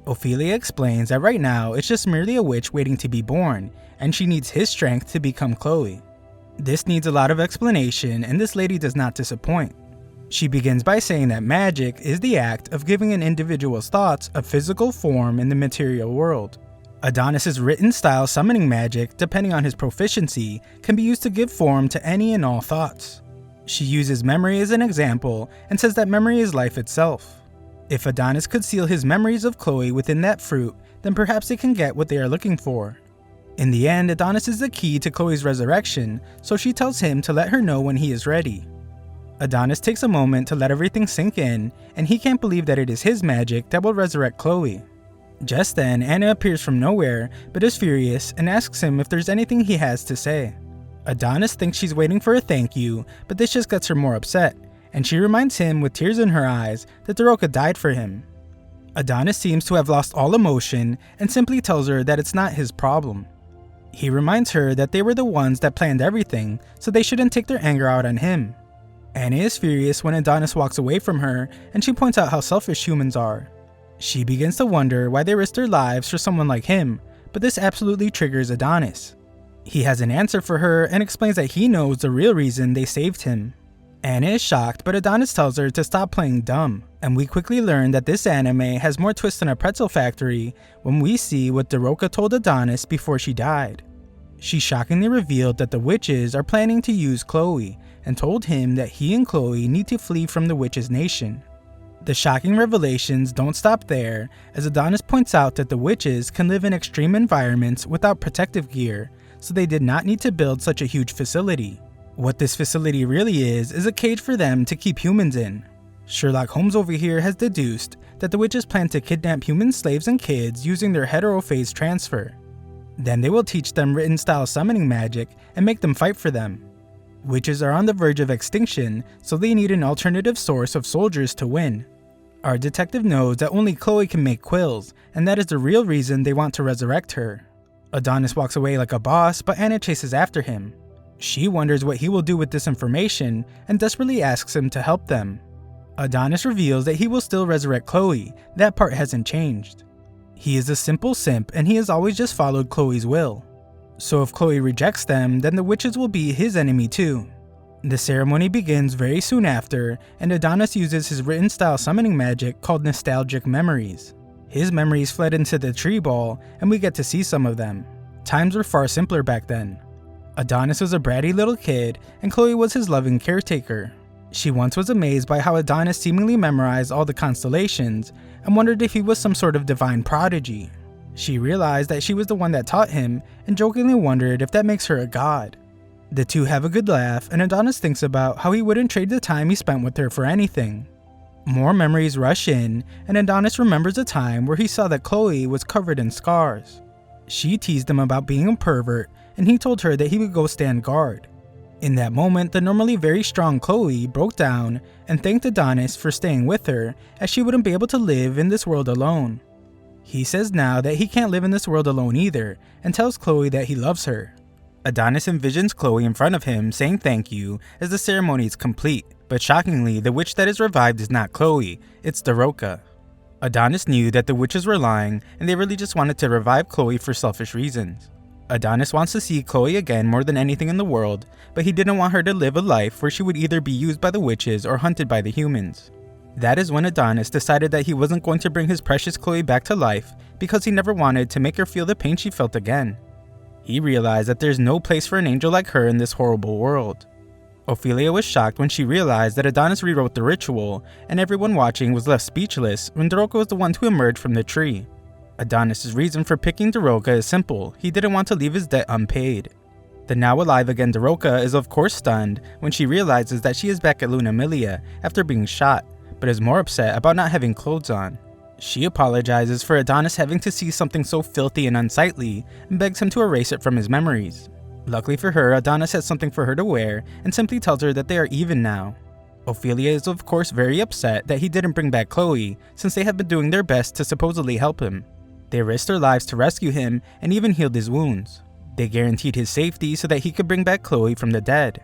Ophelia explains that right now it's just merely a witch waiting to be born, and she needs his strength to become Chloe. This needs a lot of explanation, and this lady does not disappoint. She begins by saying that magic is the act of giving an individual's thoughts a physical form in the material world. Adonis' written style summoning magic, depending on his proficiency, can be used to give form to any and all thoughts. She uses memory as an example and says that memory is life itself. If Adonis could seal his memories of Chloe within that fruit, then perhaps they can get what they are looking for. In the end, Adonis is the key to Chloe's resurrection, so she tells him to let her know when he is ready. Adonis takes a moment to let everything sink in, and he can't believe that it is his magic that will resurrect Chloe. Just then, Anna appears from nowhere, but is furious and asks him if there's anything he has to say. Adonis thinks she's waiting for a thank you, but this just gets her more upset, and she reminds him with tears in her eyes that Daroka died for him. Adonis seems to have lost all emotion and simply tells her that it's not his problem. He reminds her that they were the ones that planned everything, so they shouldn't take their anger out on him. Anna is furious when Adonis walks away from her, and she points out how selfish humans are. She begins to wonder why they risk their lives for someone like him, but this absolutely triggers Adonis. He has an answer for her and explains that he knows the real reason they saved him. Anna is shocked, but Adonis tells her to stop playing dumb, and we quickly learn that this anime has more twists than a pretzel factory when we see what Daroka told Adonis before she died. She shockingly revealed that the witches are planning to use Chloe, and told him that he and Chloe need to flee from the witches' nation. The shocking revelations don't stop there, as Adonis points out that the witches can live in extreme environments without protective gear, so they did not need to build such a huge facility. What this facility really is a cage for them to keep humans in. Sherlock Holmes over here has deduced that the witches plan to kidnap human slaves and kids using their heterophase transfer. Then they will teach them written style summoning magic and make them fight for them. Witches are on the verge of extinction, so they need an alternative source of soldiers to win. Our detective knows that only Chloe can make quills, and that is the real reason they want to resurrect her. Adonis walks away like a boss, but Anna chases after him. She wonders what he will do with this information and desperately asks him to help them. Adonis reveals that he will still resurrect Chloe, that part hasn't changed. He is a simple simp and he has always just followed Chloe's will. So if Chloe rejects them, then the witches will be his enemy too. The ceremony begins very soon after, and Adonis uses his written style summoning magic called nostalgic memories. His memories fled into the tree ball, and we get to see some of them. Times were far simpler back then. Adonis was a bratty little kid, and Chloe was his loving caretaker. She once was amazed by how Adonis seemingly memorized all the constellations, and wondered if he was some sort of divine prodigy. She realized that she was the one that taught him and jokingly wondered if that makes her a god. The two have a good laugh, and Adonis thinks about how he wouldn't trade the time he spent with her for anything. More memories rush in, and Adonis remembers a time where he saw that Chloe was covered in scars. She teased him about being a pervert, and he told her that he would go stand guard. In that moment, the normally very strong Chloe broke down and thanked Adonis for staying with her, as she wouldn't be able to live in this world alone. He says now that he can't live in this world alone either, and tells Chloe that he loves her. Adonis envisions Chloe in front of him saying thank you as the ceremony is complete, but shockingly, the witch that is revived is not Chloe, it's Daroka. Adonis knew that the witches were lying, and they really just wanted to revive Chloe for selfish reasons. Adonis wants to see Chloe again more than anything in the world, but he didn't want her to live a life where she would either be used by the witches or hunted by the humans. That is when Adonis decided that he wasn't going to bring his precious Chloe back to life because he never wanted to make her feel the pain she felt again. He realized that there's no place for an angel like her in this horrible world. Ophelia was shocked when she realized that Adonis rewrote the ritual, and everyone watching was left speechless when Daroka was the one to emerge from the tree. Adonis' reason for picking Daroka is simple: he didn't want to leave his debt unpaid. The now alive again Daroka is of course stunned when she realizes that she is back at Lunamilia after being shot, but is more upset about not having clothes on. She apologizes for Adonis having to see something so filthy and unsightly and begs him to erase it from his memories. Luckily for her, Adonis has something for her to wear and simply tells her that they are even now. Ophelia is of course very upset that he didn't bring back Chloe, since they have been doing their best to supposedly help him. They risked their lives to rescue him and even healed his wounds. They guaranteed his safety so that he could bring back Chloe from the dead.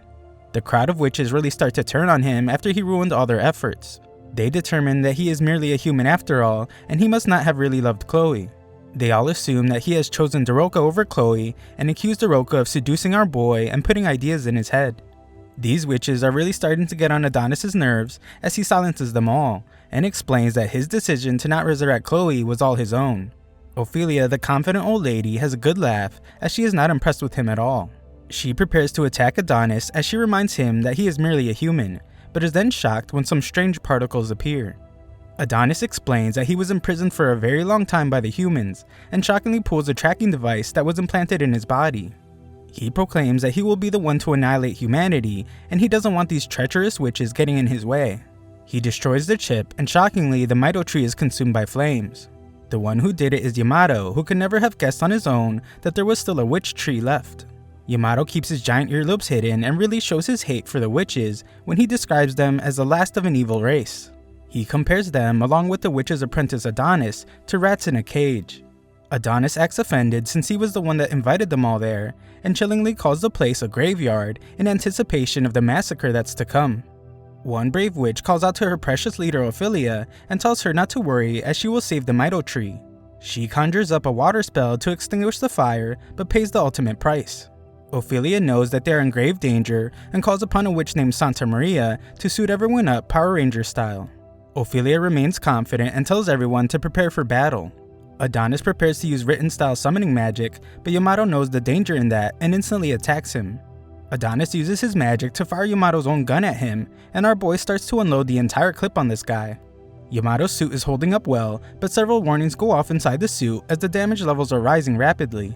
The crowd of witches really start to turn on him after he ruined all their efforts. They determine that he is merely a human after all, and he must not have really loved Chloe. They all assume that he has chosen Daroka over Chloe and accuse Daroka of seducing our boy and putting ideas in his head. These witches are really starting to get on Adonis' nerves as he silences them all, and explains that his decision to not resurrect Chloe was all his own. Ophelia, the confident old lady, has a good laugh as she is not impressed with him at all. She prepares to attack Adonis as she reminds him that he is merely a human, but is then shocked when some strange particles appear. Adonis explains that he was imprisoned for a very long time by the humans, and shockingly pulls a tracking device that was implanted in his body. He proclaims that he will be the one to annihilate humanity, and he doesn't want these treacherous witches getting in his way. He destroys the chip, and shockingly, the Mito tree is consumed by flames. The one who did it is Yamato, who could never have guessed on his own that there was still a witch tree left. Yamato keeps his giant earlobes hidden and really shows his hate for the witches when he describes them as the last of an evil race. He compares them, along with the witch's apprentice Adonis, to rats in a cage. Adonis acts offended since he was the one that invited them all there, and chillingly calls the place a graveyard in anticipation of the massacre that's to come. One brave witch calls out to her precious leader Ophelia and tells her not to worry as she will save the Mito tree. She conjures up a water spell to extinguish the fire but pays the ultimate price. Ophelia knows that they are in grave danger and calls upon a witch named Santa Maria to suit everyone up Power Ranger style. Ophelia remains confident and tells everyone to prepare for battle. Adonis prepares to use written style summoning magic, but Yamato knows the danger in that and instantly attacks him. Adonis uses his magic to fire Yamato's own gun at him, and our boy starts to unload the entire clip on this guy. Yamato's suit is holding up well, but several warnings go off inside the suit as the damage levels are rising rapidly.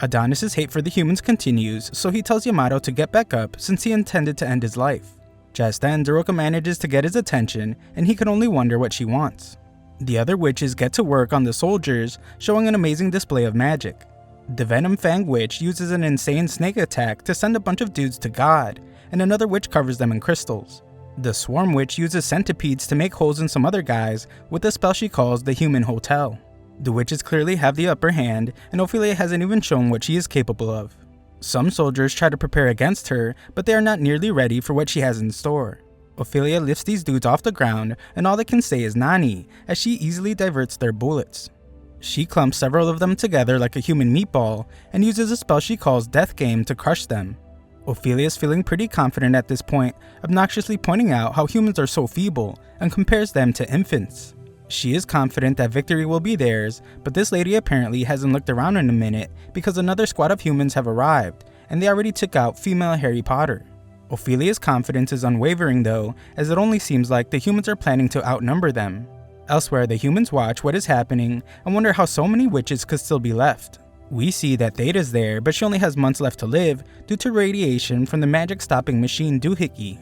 Adonis' hate for the humans continues, so he tells Yamato to get back up since he intended to end his life. Just then, Daroka manages to get his attention, and he can only wonder what she wants. The other witches get to work on the soldiers, showing an amazing display of magic. The Venom Fang Witch uses an insane snake attack to send a bunch of dudes to God, and another witch covers them in crystals. The Swarm Witch uses centipedes to make holes in some other guys with a spell she calls the Human Hotel. The witches clearly have the upper hand, and Ophelia hasn't even shown what she is capable of. Some soldiers try to prepare against her, but they are not nearly ready for what she has in store. Ophelia lifts these dudes off the ground, and all they can say is Nani, as she easily diverts their bullets. She clumps several of them together like a human meatball, and uses a spell she calls Death Game to crush them. Ophelia is feeling pretty confident at this point, obnoxiously pointing out how humans are so feeble, and compares them to infants. She is confident that victory will be theirs, but this lady apparently hasn't looked around in a minute because another squad of humans have arrived, and they already took out female Harry Potter. Ophelia's confidence is unwavering though, as it only seems like the humans are planning to outnumber them. Elsewhere, the humans watch what is happening and wonder how so many witches could still be left. We see that Theta's there, but she only has months left to live due to radiation from the magic-stopping machine Doohickey.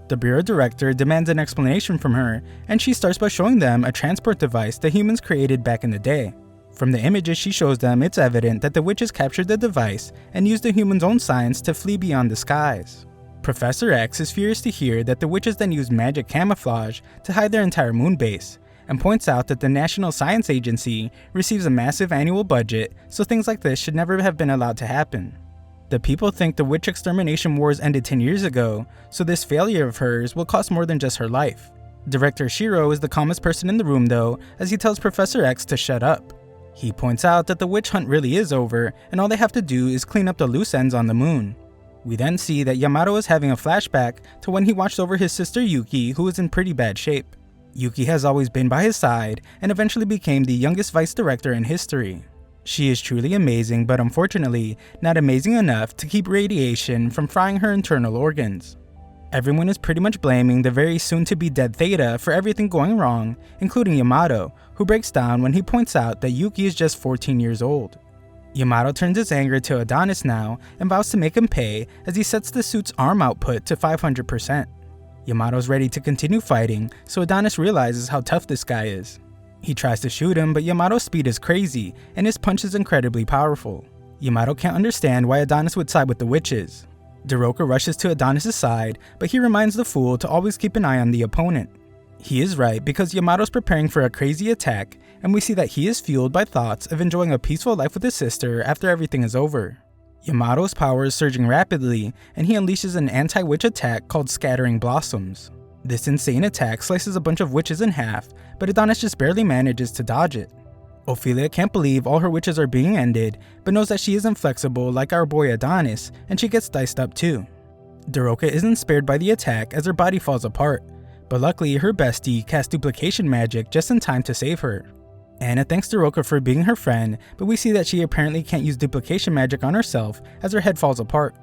The bureau director demands an explanation from her, and she starts by showing them a transport device the humans created back in the day. From the images she shows them, it's evident that the witches captured the device and used the humans' own science to flee beyond the skies. Professor X is furious to hear that the witches then used magic camouflage to hide their entire moon base, and points out that the National Science Agency receives a massive annual budget, so things like this should never have been allowed to happen. The people think the witch extermination wars ended 10 years ago, so this failure of hers will cost more than just her life. Director Shiro is the calmest person in the room though, as he tells Professor X to shut up. He points out that the witch hunt really is over, and all they have to do is clean up the loose ends on the moon. We then see that Yamato is having a flashback to when he watched over his sister Yuki, who is in pretty bad shape. Yuki has always been by his side, and eventually became the youngest vice director in history. She is truly amazing, but unfortunately, not amazing enough to keep radiation from frying her internal organs. Everyone is pretty much blaming the very soon-to-be dead Theta for everything going wrong, including Yamato, who breaks down when he points out that Yuki is just 14 years old. Yamato turns his anger to Adonis now and vows to make him pay as he sets the suit's arm output to 500%. Yamato's ready to continue fighting, so Adonis realizes how tough this guy is. He tries to shoot him, but Yamato's speed is crazy, and his punch is incredibly powerful. Yamato can't understand why Adonis would side with the witches. Daroka rushes to Adonis' side, but he reminds the fool to always keep an eye on the opponent. He is right, because Yamato's preparing for a crazy attack, and we see that he is fueled by thoughts of enjoying a peaceful life with his sister after everything is over. Yamato's power is surging rapidly, and he unleashes an anti-witch attack called Scattering Blossoms. This insane attack slices a bunch of witches in half, but Adonis just barely manages to dodge it. Ophelia can't believe all her witches are being ended, but knows that she isn't flexible like our boy Adonis, and she gets diced up too. Daroka isn't spared by the attack as her body falls apart, but luckily her bestie casts duplication magic just in time to save her. Anna thanks Daroka for being her friend, but we see that she apparently can't use duplication magic on herself as her head falls apart.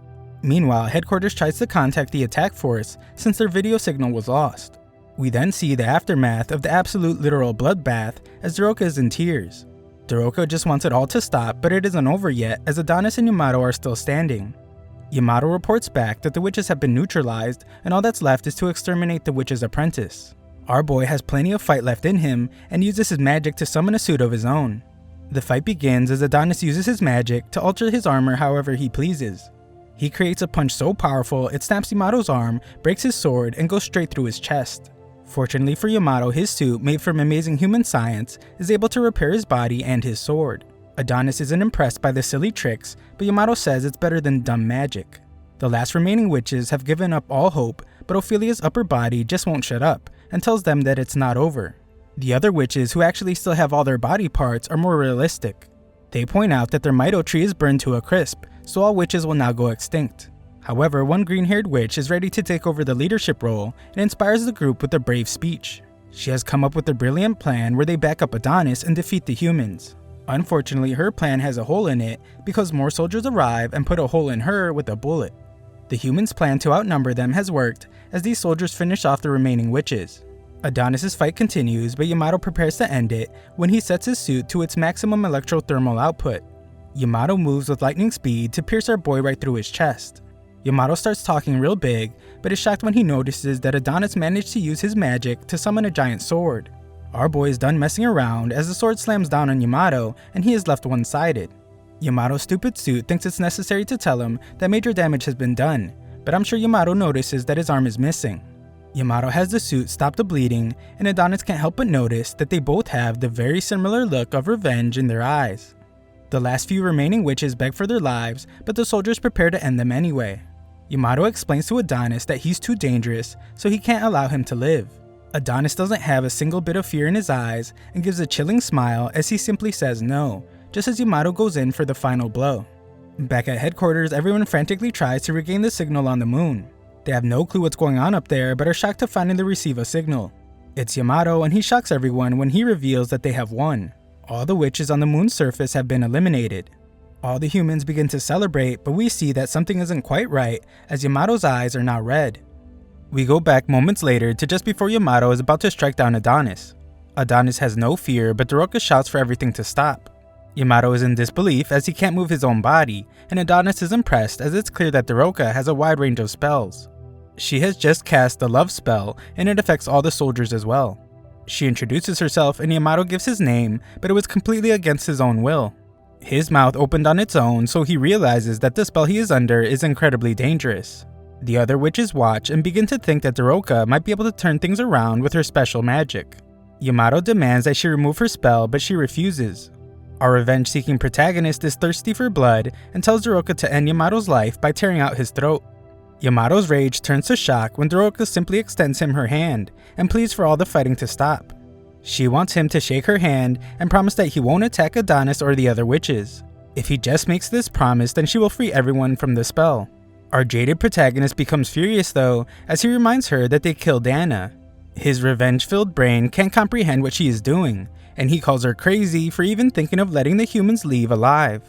Meanwhile, Headquarters tries to contact the attack force since their video signal was lost. We then see the aftermath of the absolute literal bloodbath as Daroka is in tears. Daroka just wants it all to stop, but it isn't over yet as Adonis and Yamato are still standing. Yamato reports back that the witches have been neutralized and all that's left is to exterminate the witch's apprentice. Our boy has plenty of fight left in him and uses his magic to summon a suit of his own. The fight begins as Adonis uses his magic to alter his armor however he pleases. He creates a punch so powerful it snaps Yamato's arm, breaks his sword, and goes straight through his chest. Fortunately for Yamato, his suit, made from amazing human science, is able to repair his body and his sword. Adonis isn't impressed by the silly tricks, but Yamato says it's better than dumb magic. The last remaining witches have given up all hope, but Ophelia's upper body just won't shut up, and tells them that it's not over. The other witches, who actually still have all their body parts, are more realistic. They point out that their Mito tree is burned to a crisp, so all witches will now go extinct. However, one green-haired witch is ready to take over the leadership role and inspires the group with a brave speech. She has come up with a brilliant plan where they back up Adonis and defeat the humans. Unfortunately, her plan has a hole in it because more soldiers arrive and put a hole in her with a bullet. The humans' plan to outnumber them has worked as these soldiers finish off the remaining witches. Adonis' fight continues, but Yamato prepares to end it when he sets his suit to its maximum electrothermal output. Yamato moves with lightning speed to pierce our boy right through his chest. Yamato starts talking real big, but is shocked when he notices that Adonis managed to use his magic to summon a giant sword. Our boy is done messing around as the sword slams down on Yamato and he is left one-sided. Yamato's stupid suit thinks it's necessary to tell him that major damage has been done, but I'm sure Yamato notices that his arm is missing. Yamato has the suit stop the bleeding, and Adonis can't help but notice that they both have the very similar look of revenge in their eyes. The last few remaining witches beg for their lives, but the soldiers prepare to end them anyway. Yamato explains to Adonis that he's too dangerous, so he can't allow him to live. Adonis doesn't have a single bit of fear in his eyes and gives a chilling smile as he simply says no, just as Yamato goes in for the final blow. Back at headquarters, everyone frantically tries to regain the signal on the moon. They have no clue what's going on up there, but are shocked to finally receive a signal. It's Yamato, and he shocks everyone when he reveals that they have won. All the witches on the moon's surface have been eliminated. All the humans begin to celebrate, but we see that something isn't quite right as Yamato's eyes are now red. We go back moments later to just before Yamato is about to strike down Adonis. Adonis has no fear, but Daroka shouts for everything to stop. Yamato is in disbelief as he can't move his own body, and Adonis is impressed as it's clear that Daroka has a wide range of spells. She has just cast the love spell, and it affects all the soldiers as well. She introduces herself and Yamato gives his name, but it was completely against his own will. His mouth opened on its own, so he realizes that the spell he is under is incredibly dangerous. The other witches watch and begin to think that Daroka might be able to turn things around with her special magic. Yamato demands that she remove her spell, but she refuses. Our revenge-seeking protagonist is thirsty for blood and tells Daroka to end Yamato's life by tearing out his throat. Yamato's rage turns to shock when Daroka simply extends him her hand and pleads for all the fighting to stop. She wants him to shake her hand and promise that he won't attack Adonis or the other witches. If he just makes this promise, then she will free everyone from the spell. Our jaded protagonist becomes furious though, as he reminds her that they killed Anna. His revenge-filled brain can't comprehend what she is doing, and he calls her crazy for even thinking of letting the humans leave alive.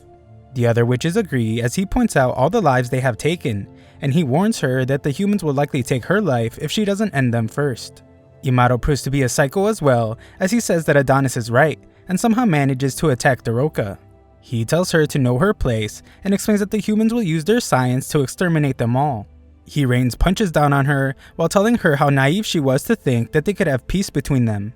The other witches agree as he points out all the lives they have taken, and he warns her that the humans will likely take her life if she doesn't end them first. Yamato proves to be a psycho as well, as he says that Adonis is right, and somehow manages to attack Daroka. He tells her to know her place, and explains that the humans will use their science to exterminate them all. He rains punches down on her, while telling her how naive she was to think that they could have peace between them.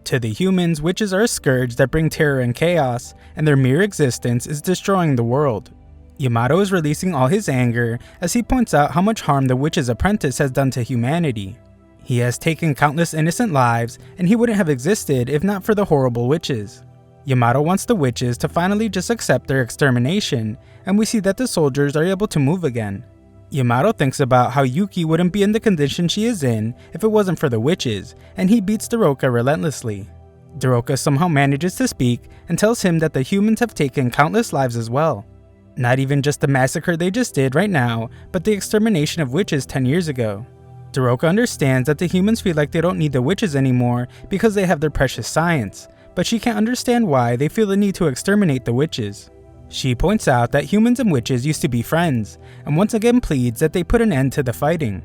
To the humans, witches are a scourge that bring terror and chaos, and their mere existence is destroying the world. Yamato is releasing all his anger, as he points out how much harm the witch's apprentice has done to humanity. He has taken countless innocent lives, and he wouldn't have existed if not for the horrible witches. Yamato wants the witches to finally just accept their extermination, and we see that the soldiers are able to move again. Yamato thinks about how Yuki wouldn't be in the condition she is in if it wasn't for the witches, and he beats Daroka relentlessly. Daroka somehow manages to speak and tells him that the humans have taken countless lives as well. Not even just the massacre they just did right now, but the extermination of witches 10 years ago. Daroka understands that the humans feel like they don't need the witches anymore because they have their precious science, but she can't understand why they feel the need to exterminate the witches. She points out that humans and witches used to be friends, and once again pleads that they put an end to the fighting.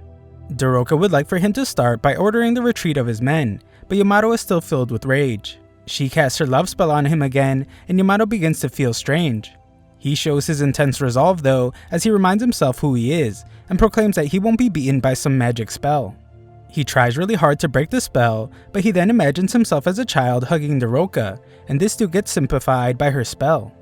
Daroka would like for him to start by ordering the retreat of his men, but Yamato is still filled with rage. She casts her love spell on him again, and Yamato begins to feel strange. He shows his intense resolve though, as he reminds himself who he is, and proclaims that he won't be beaten by some magic spell. He tries really hard to break the spell, but he then imagines himself as a child hugging Daroka, and this too gets simplified by her spell.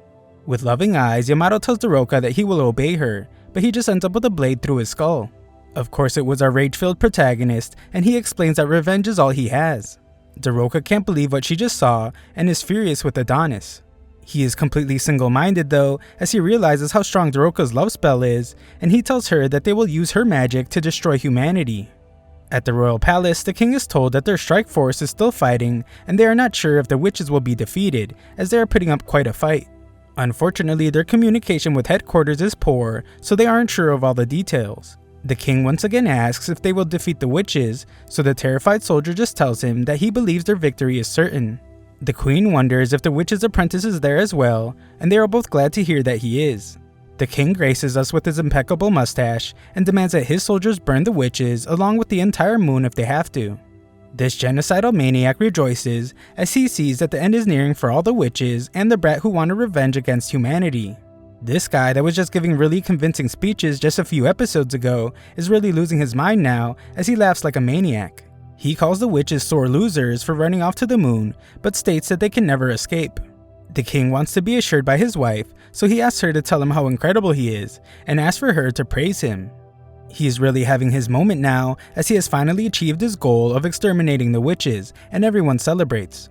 With loving eyes, Yamato tells Daroka that he will obey her, but he just ends up with a blade through his skull. Of course it was our rage-filled protagonist, and he explains that revenge is all he has. Daroka can't believe what she just saw, and is furious with Adonis. He is completely single-minded though, as he realizes how strong Daroka's love spell is, and he tells her that they will use her magic to destroy humanity. At the royal palace, the king is told that their strike force is still fighting, and they are not sure if the witches will be defeated, as they are putting up quite a fight. Unfortunately, their communication with headquarters is poor, so they aren't sure of all the details. The king once again asks if they will defeat the witches, so the terrified soldier just tells him that he believes their victory is certain. The queen wonders if the witch's apprentice is there as well, and they are both glad to hear that he is. The king graces us with his impeccable mustache and demands that his soldiers burn the witches along with the entire moon if they have to. This genocidal maniac rejoices as he sees that the end is nearing for all the witches and the brat who wanted revenge against humanity. This guy that was just giving really convincing speeches just a few episodes ago is really losing his mind now as he laughs like a maniac. He calls the witches sore losers for running off to the moon, but states that they can never escape. The king wants to be assured by his wife, so he asks her to tell him how incredible he is, and asks for her to praise him. He is really having his moment now, as he has finally achieved his goal of exterminating the witches, and everyone celebrates.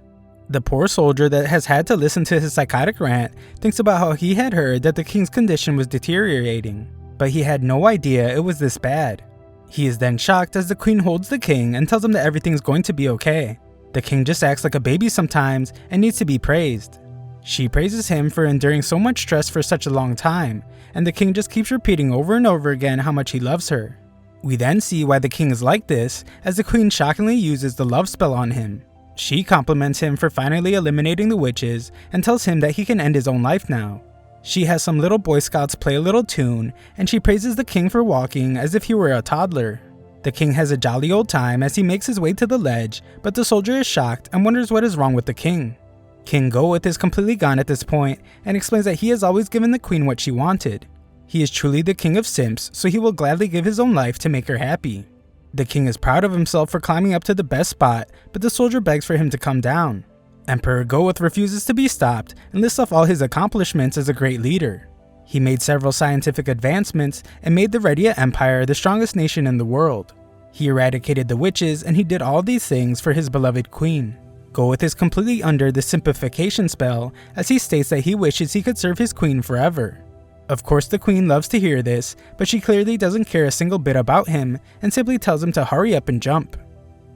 The poor soldier that has had to listen to his psychotic rant thinks about how he had heard that the king's condition was deteriorating, but he had no idea it was this bad. He is then shocked as the queen holds the king and tells him that everything's going to be okay. The king just acts like a baby sometimes and needs to be praised. She praises him for enduring so much stress for such a long time, and the king just keeps repeating over and over again how much he loves her. We then see why the king is like this, as the queen shockingly uses the love spell on him. She compliments him for finally eliminating the witches and tells him that he can end his own life now. She has some little Boy Scouts play a little tune, and she praises the king for walking as if he were a toddler. The king has a jolly old time as he makes his way to the ledge, but the soldier is shocked and wonders what is wrong with the king. King Goeth is completely gone at this point and explains that he has always given the queen what she wanted. He is truly the king of simps, so he will gladly give his own life to make her happy. The king is proud of himself for climbing up to the best spot, but the soldier begs for him to come down. Emperor Goeth refuses to be stopped and lists off all his accomplishments as a great leader. He made several scientific advancements and made the Redia Empire the strongest nation in the world. He eradicated the witches, and he did all these things for his beloved queen. Goeth is completely under the simplification spell as he states that he wishes he could serve his queen forever. Of course the queen loves to hear this, but she clearly doesn't care a single bit about him and simply tells him to hurry up and jump.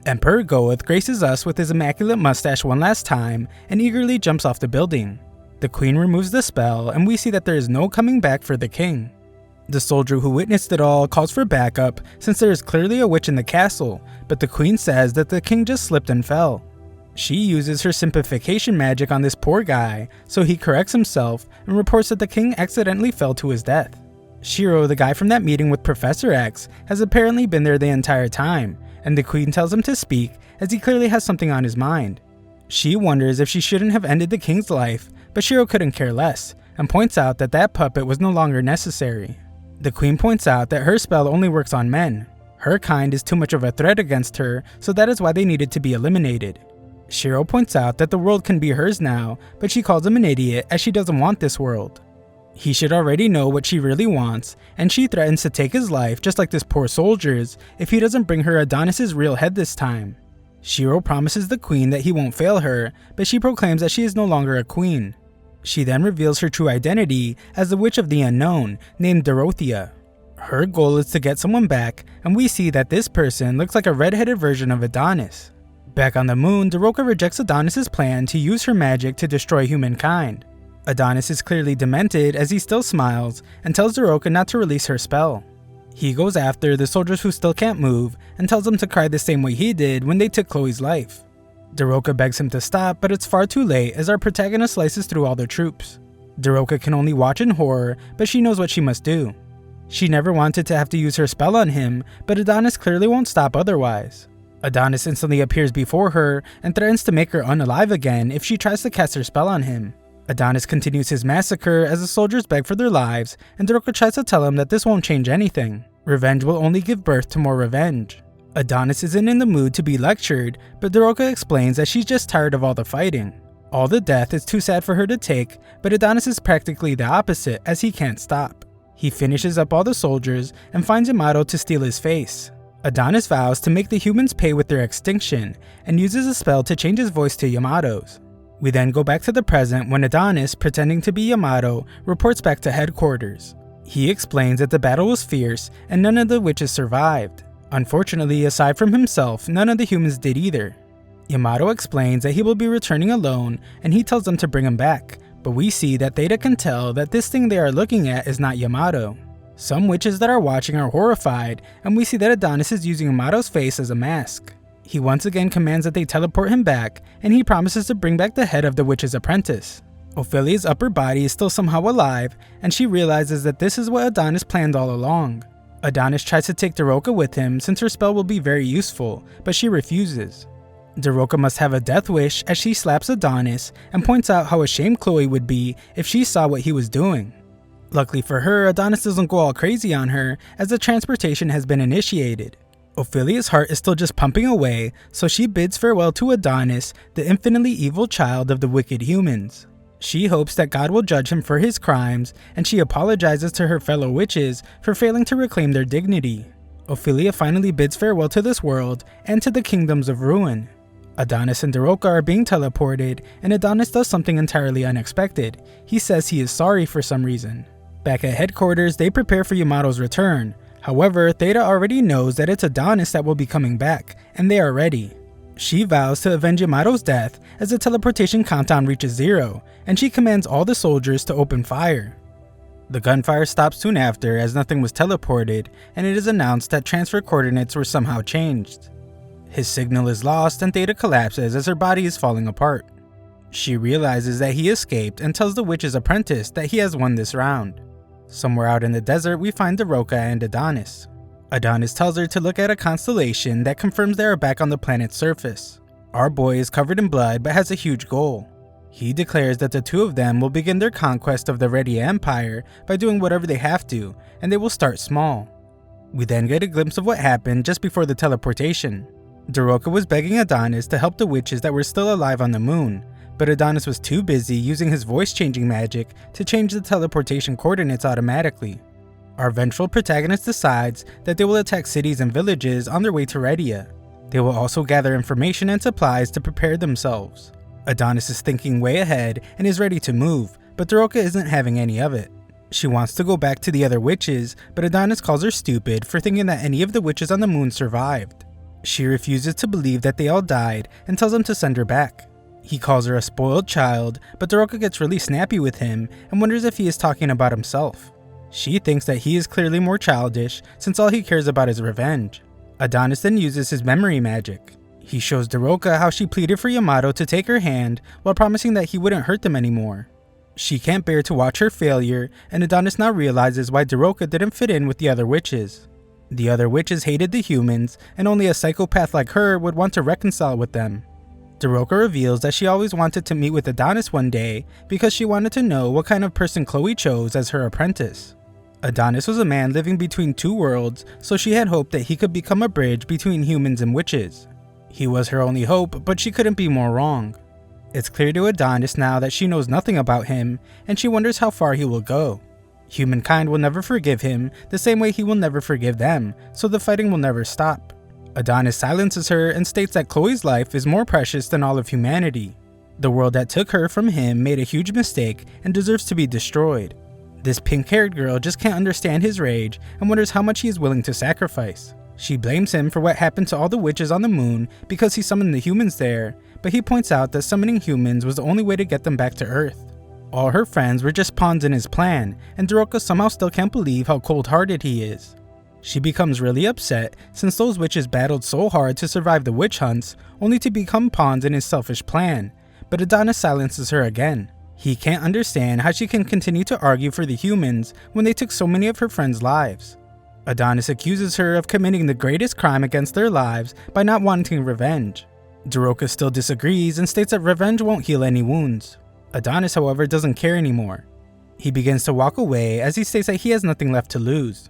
Emperor Goeth graces us with his immaculate mustache one last time and eagerly jumps off the building. The queen removes the spell and we see that there is no coming back for the king. The soldier who witnessed it all calls for backup since there is clearly a witch in the castle, but the queen says that the king just slipped and fell. She uses her simplification magic on this poor guy, so he corrects himself and reports that the king accidentally fell to his death. Shiro, the guy from that meeting with Professor X, has apparently been there the entire time, and the queen tells him to speak as he clearly has something on his mind. She wonders if she shouldn't have ended the king's life, but Shiro couldn't care less, and points out that that puppet was no longer necessary. The queen points out that her spell only works on men. Her kind is too much of a threat against her, so that is why they needed to be eliminated. Shiro points out that the world can be hers now, but she calls him an idiot as she doesn't want this world. He should already know what she really wants, and she threatens to take his life just like this poor soldier's if he doesn't bring her Adonis's real head this time. Shiro promises the queen that he won't fail her, but she proclaims that she is no longer a queen. She then reveals her true identity as the Witch of the Unknown, named Dorothea. Her goal is to get someone back, and we see that this person looks like a red-headed version of Adonis. Back on the moon, Doroka rejects Adonis's plan to use her magic to destroy humankind. Adonis is clearly demented as he still smiles and tells Doroka not to release her spell. He goes after the soldiers who still can't move and tells them to cry the same way he did when they took Chloe's life. Doroka begs him to stop, but it's far too late as our protagonist slices through all the troops. Doroka can only watch in horror, but she knows what she must do. She never wanted to have to use her spell on him, but Adonis clearly won't stop otherwise. Adonis instantly appears before her and threatens to make her unalive again if she tries to cast her spell on him. Adonis continues his massacre as the soldiers beg for their lives, and Doroka tries to tell him that this won't change anything. Revenge will only give birth to more revenge. Adonis isn't in the mood to be lectured, but Doroka explains that she's just tired of all the fighting. All the death is too sad for her to take, but Adonis is practically the opposite as he can't stop. He finishes up all the soldiers and finds Yamato to steal his face. Adonis vows to make the humans pay with their extinction and uses a spell to change his voice to Yamato's. We then go back to the present when Adonis, pretending to be Yamato, reports back to headquarters. He explains that the battle was fierce and none of the witches survived. Unfortunately, aside from himself, none of the humans did either. Yamato explains that he will be returning alone and he tells them to bring him back, but we see that Theta can tell that this thing they are looking at is not Yamato. Some witches that are watching are horrified, and we see that Adonis is using Yamato's face as a mask. He once again commands that they teleport him back, and he promises to bring back the head of the witch's apprentice. Ophelia's upper body is still somehow alive, and she realizes that this is what Adonis planned all along. Adonis tries to take Doroka with him since her spell will be very useful, but she refuses. Doroka must have a death wish as she slaps Adonis and points out how ashamed Chloe would be if she saw what he was doing. Luckily for her, Adonis doesn't go all crazy on her as the transportation has been initiated. Ophelia's heart is still just pumping away, so she bids farewell to Adonis, the infinitely evil child of the wicked humans. She hopes that God will judge him for his crimes, and she apologizes to her fellow witches for failing to reclaim their dignity. Ophelia finally bids farewell to this world and to the kingdoms of ruin. Adonis and Doroka are being teleported, and Adonis does something entirely unexpected. He says he is sorry for some reason. Back at headquarters, they prepare for Yamato's return. However, Theta already knows that it's Adonis that will be coming back, and they are ready. She vows to avenge Yamato's death as the teleportation countdown reaches 0, and she commands all the soldiers to open fire. The gunfire stops soon after as nothing was teleported, and it is announced that transfer coordinates were somehow changed. His signal is lost and Theta collapses as her body is falling apart. She realizes that he escaped and tells the witch's apprentice that he has won this round. Somewhere out in the desert, we find Doroka and Adonis. Adonis tells her to look at a constellation that confirms they are back on the planet's surface. Our boy is covered in blood but has a huge goal. He declares that the two of them will begin their conquest of the Redia Empire by doing whatever they have to, and they will start small. We then get a glimpse of what happened just before the teleportation. Daroka was begging Adonis to help the witches that were still alive on the moon, but Adonis was too busy using his voice-changing magic to change the teleportation coordinates automatically. Our vengeful protagonist decides that they will attack cities and villages on their way to Redia. They will also gather information and supplies to prepare themselves. Adonis is thinking way ahead and is ready to move, but Daroka isn't having any of it. She wants to go back to the other witches, but Adonis calls her stupid for thinking that any of the witches on the moon survived. She refuses to believe that they all died and tells him to send her back. He calls her a spoiled child, but Daroka gets really snappy with him and wonders if he is talking about himself. She thinks that he is clearly more childish since all he cares about is revenge. Adonis then uses his memory magic. He shows Daroka how she pleaded for Yamato to take her hand while promising that he wouldn't hurt them anymore. She can't bear to watch her failure, and Adonis now realizes why Daroka didn't fit in with the other witches. The other witches hated the humans, and only a psychopath like her would want to reconcile with them. Daroka reveals that she always wanted to meet with Adonis one day because she wanted to know what kind of person Chloe chose as her apprentice. Adonis was a man living between two worlds, so she had hoped that he could become a bridge between humans and witches. He was her only hope, but she couldn't be more wrong. It's clear to Adonis now that she knows nothing about him, and she wonders how far he will go. Humankind will never forgive him, the same way he will never forgive them, so the fighting will never stop. Adonis silences her and states that Chloe's life is more precious than all of humanity. The world that took her from him made a huge mistake and deserves to be destroyed. This pink-haired girl just can't understand his rage and wonders how much he is willing to sacrifice. She blames him for what happened to all the witches on the moon because he summoned the humans there, but he points out that summoning humans was the only way to get them back to Earth. All her friends were just pawns in his plan, and Daroka somehow still can't believe how cold-hearted he is. She becomes really upset since those witches battled so hard to survive the witch hunts, only to become pawns in his selfish plan, but Adonis silences her again. He can't understand how she can continue to argue for the humans when they took so many of her friends' lives. Adonis accuses her of committing the greatest crime against their lives by not wanting revenge. Daroka still disagrees and states that revenge won't heal any wounds. Adonis, however, doesn't care anymore. He begins to walk away as he states that he has nothing left to lose.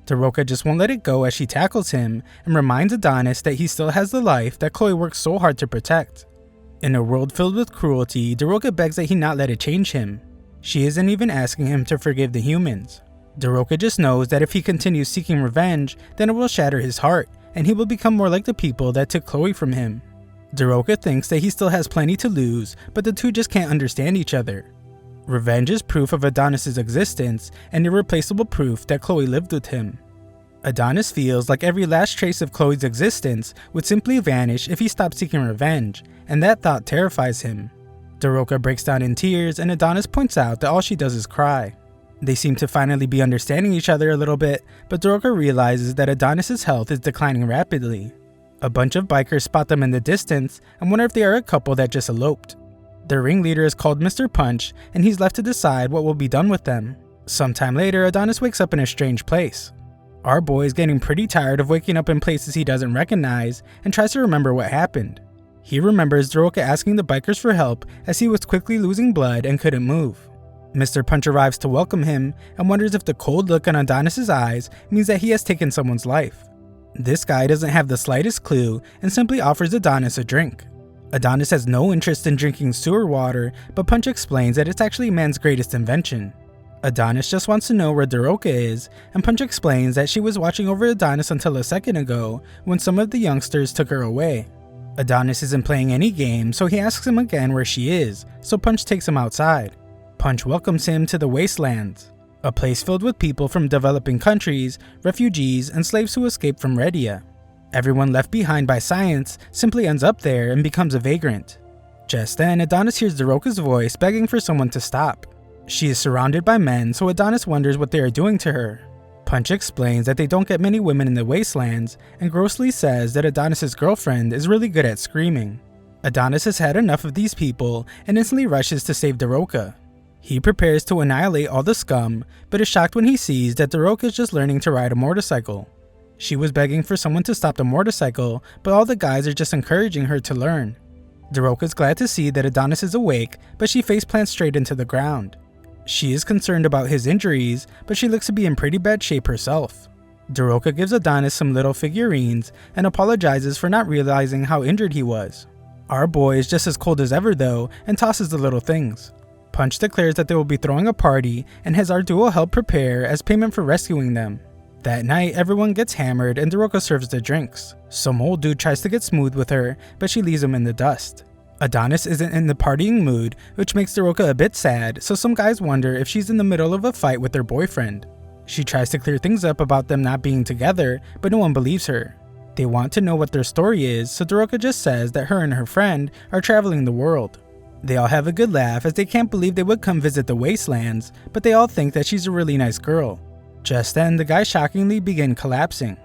Daroka just won't let it go as she tackles him and reminds Adonis that he still has the life that Chloe worked so hard to protect. In a world filled with cruelty, Daroka begs that he not let it change him. She isn't even asking him to forgive the humans. Daroka just knows that if he continues seeking revenge, then it will shatter his heart, and he will become more like the people that took Chloe from him. Daroka thinks that he still has plenty to lose, but the two just can't understand each other. Revenge is proof of Adonis' existence, and irreplaceable proof that Chloe lived with him. Adonis feels like every last trace of Chloe's existence would simply vanish if he stopped seeking revenge, and that thought terrifies him. Daroka breaks down in tears, and Adonis points out that all she does is cry. They seem to finally be understanding each other a little bit, but Daroka realizes that Adonis' health is declining rapidly. A bunch of bikers spot them in the distance and wonder if they are a couple that just eloped. Their ringleader is called Mr. Punch, and he's left to decide what will be done with them. Sometime later, Adonis wakes up in a strange place. Our boy is getting pretty tired of waking up in places he doesn't recognize and tries to remember what happened. He remembers Daroka asking the bikers for help as he was quickly losing blood and couldn't move. Mr. Punch arrives to welcome him and wonders if the cold look on Adonis' eyes means that he has taken someone's life. This guy doesn't have the slightest clue and simply offers Adonis a drink. Adonis has no interest in drinking sewer water, but Punch explains that it's actually man's greatest invention. Adonis just wants to know where Daroka is, and Punch explains that she was watching over Adonis until a second ago when some of the youngsters took her away. Adonis isn't playing any game, so he asks him again where she is, so Punch takes him outside. Punch welcomes him to the Wastelands, a place filled with people from developing countries, refugees, and slaves who escaped from Redia. Everyone left behind by science simply ends up there and becomes a vagrant. Just then, Adonis hears Daroka's voice begging for someone to stop. She is surrounded by men, so Adonis wonders what they are doing to her. Punch explains that they don't get many women in the Wastelands, and grossly says that Adonis' girlfriend is really good at screaming. Adonis has had enough of these people and instantly rushes to save Daroka. He prepares to annihilate all the scum, but is shocked when he sees that Daroka is just learning to ride a motorcycle. She was begging for someone to stop the motorcycle, but all the guys are just encouraging her to learn. Daroka's glad to see that Adonis is awake, but she face plants straight into the ground. She is concerned about his injuries, but she looks to be in pretty bad shape herself. Daroka gives Adonis some little figurines and apologizes for not realizing how injured he was. Our boy is just as cold as ever though and tosses the little things. Punch declares that they will be throwing a party and has our duo help prepare as payment for rescuing them. That night, everyone gets hammered and Daroka serves the drinks. Some old dude tries to get smooth with her, but she leaves him in the dust. Adonis isn't in the partying mood, which makes Daroka a bit sad, so some guys wonder if she's in the middle of a fight with their boyfriend. She tries to clear things up about them not being together, but no one believes her. They want to know what their story is, so Daroka just says that her and her friend are traveling the world. They all have a good laugh as they can't believe they would come visit the wastelands, but they all think that she's a really nice girl. Just then, the guys shockingly begin collapsing.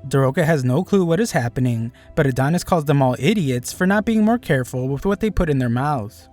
Daroka has no clue what is happening, but Adonis calls them all idiots for not being more careful with what they put in their mouths.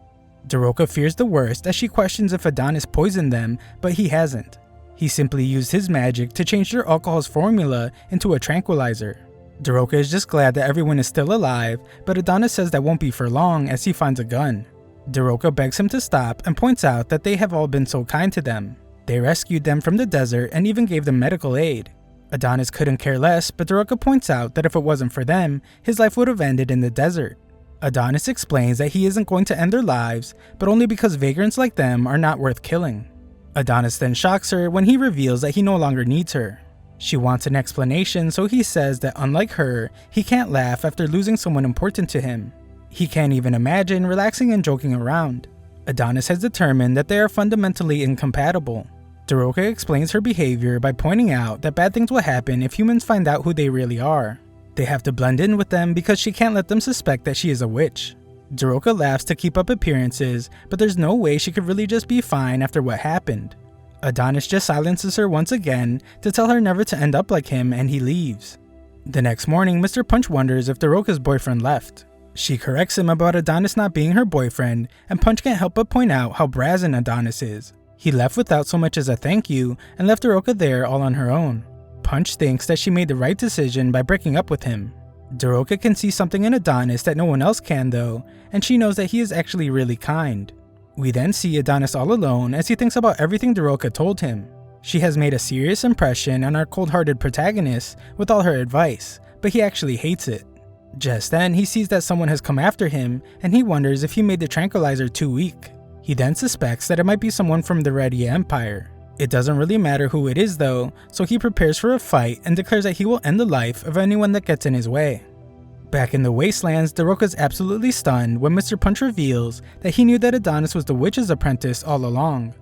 Daroka fears the worst as she questions if Adonis poisoned them, but he hasn't. He simply used his magic to change their alcohol's formula into a tranquilizer. Daroka is just glad that everyone is still alive, but Adonis says that won't be for long as he finds a gun. Daroka begs him to stop and points out that they have all been so kind to them. They rescued them from the desert and even gave them medical aid. Adonis couldn't care less, but Daroka points out that if it wasn't for them, his life would have ended in the desert. Adonis explains that he isn't going to end their lives, but only because vagrants like them are not worth killing. Adonis then shocks her when he reveals that he no longer needs her. She wants an explanation, so he says that unlike her, he can't laugh after losing someone important to him. He can't even imagine relaxing and joking around. Adonis has determined that they are fundamentally incompatible. Daroka explains her behavior by pointing out that bad things will happen if humans find out who they really are. They have to blend in with them because she can't let them suspect that she is a witch. Daroka laughs to keep up appearances, but there's no way she could really just be fine after what happened. Adonis just silences her once again to tell her never to end up like him, and he leaves. The next morning, Mr. Punch wonders if Daroka's boyfriend left. She corrects him about Adonis not being her boyfriend, and Punch can't help but point out how brazen Adonis is. He left without so much as a thank you and left Daroka there all on her own. Punch thinks that she made the right decision by breaking up with him. Daroka can see something in Adonis that no one else can though, and she knows that he is actually really kind. We then see Adonis all alone as he thinks about everything Daroka told him. She has made a serious impression on our cold-hearted protagonist with all her advice, but he actually hates it. Just then, he sees that someone has come after him, and he wonders if he made the tranquilizer too weak. He then suspects that it might be someone from the Red Empire. It doesn't really matter who it is though, so he prepares for a fight and declares that he will end the life of anyone that gets in his way. Back in the wastelands, Daroka's absolutely stunned when Mr. Punch reveals that he knew that Adonis was the witch's apprentice all along.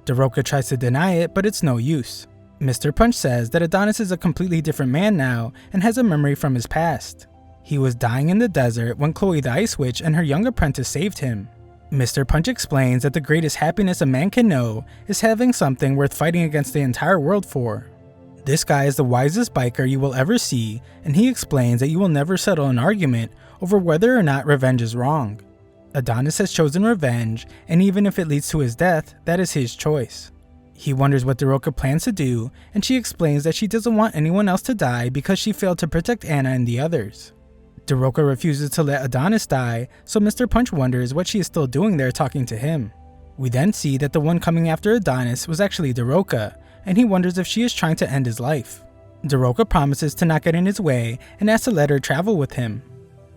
Daroka tries to deny it, but it's no use. Mr. Punch says that Adonis is a completely different man now and has a memory from his past. He was dying in the desert when Chloe the Ice Witch and her young apprentice saved him. Mr. Punch explains that the greatest happiness a man can know is having something worth fighting against the entire world for. This guy is the wisest biker you will ever see, and he explains that you will never settle an argument over whether or not revenge is wrong. Adonis has chosen revenge, and even if it leads to his death, that is his choice. He wonders what Daroka plans to do, and she explains that she doesn't want anyone else to die because she failed to protect Anna and the others. Daroka refuses to let Adonis die, so Mr. Punch wonders what she is still doing there talking to him. We then see that the one coming after Adonis was actually Daroka, and he wonders if she is trying to end his life. Daroka promises to not get in his way and asks to let her travel with him.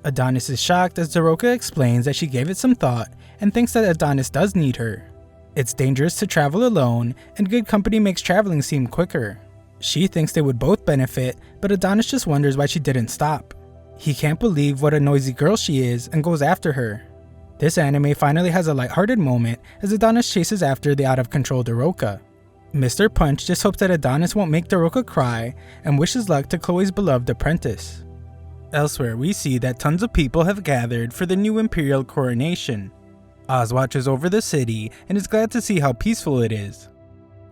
Adonis is shocked as Daroka explains that she gave it some thought and thinks that Adonis does need her. It's dangerous to travel alone, and good company makes traveling seem quicker. She thinks they would both benefit, but Adonis just wonders why she didn't stop. He can't believe what a noisy girl she is and goes after her. This anime finally has a lighthearted moment as Adonis chases after the out-of-control Daroka. Mr. Punch just hopes that Adonis won't make Daroka cry and wishes luck to Chloe's beloved apprentice. Elsewhere, we see that tons of people have gathered for the new imperial coronation. Oz watches over the city and is glad to see how peaceful it is.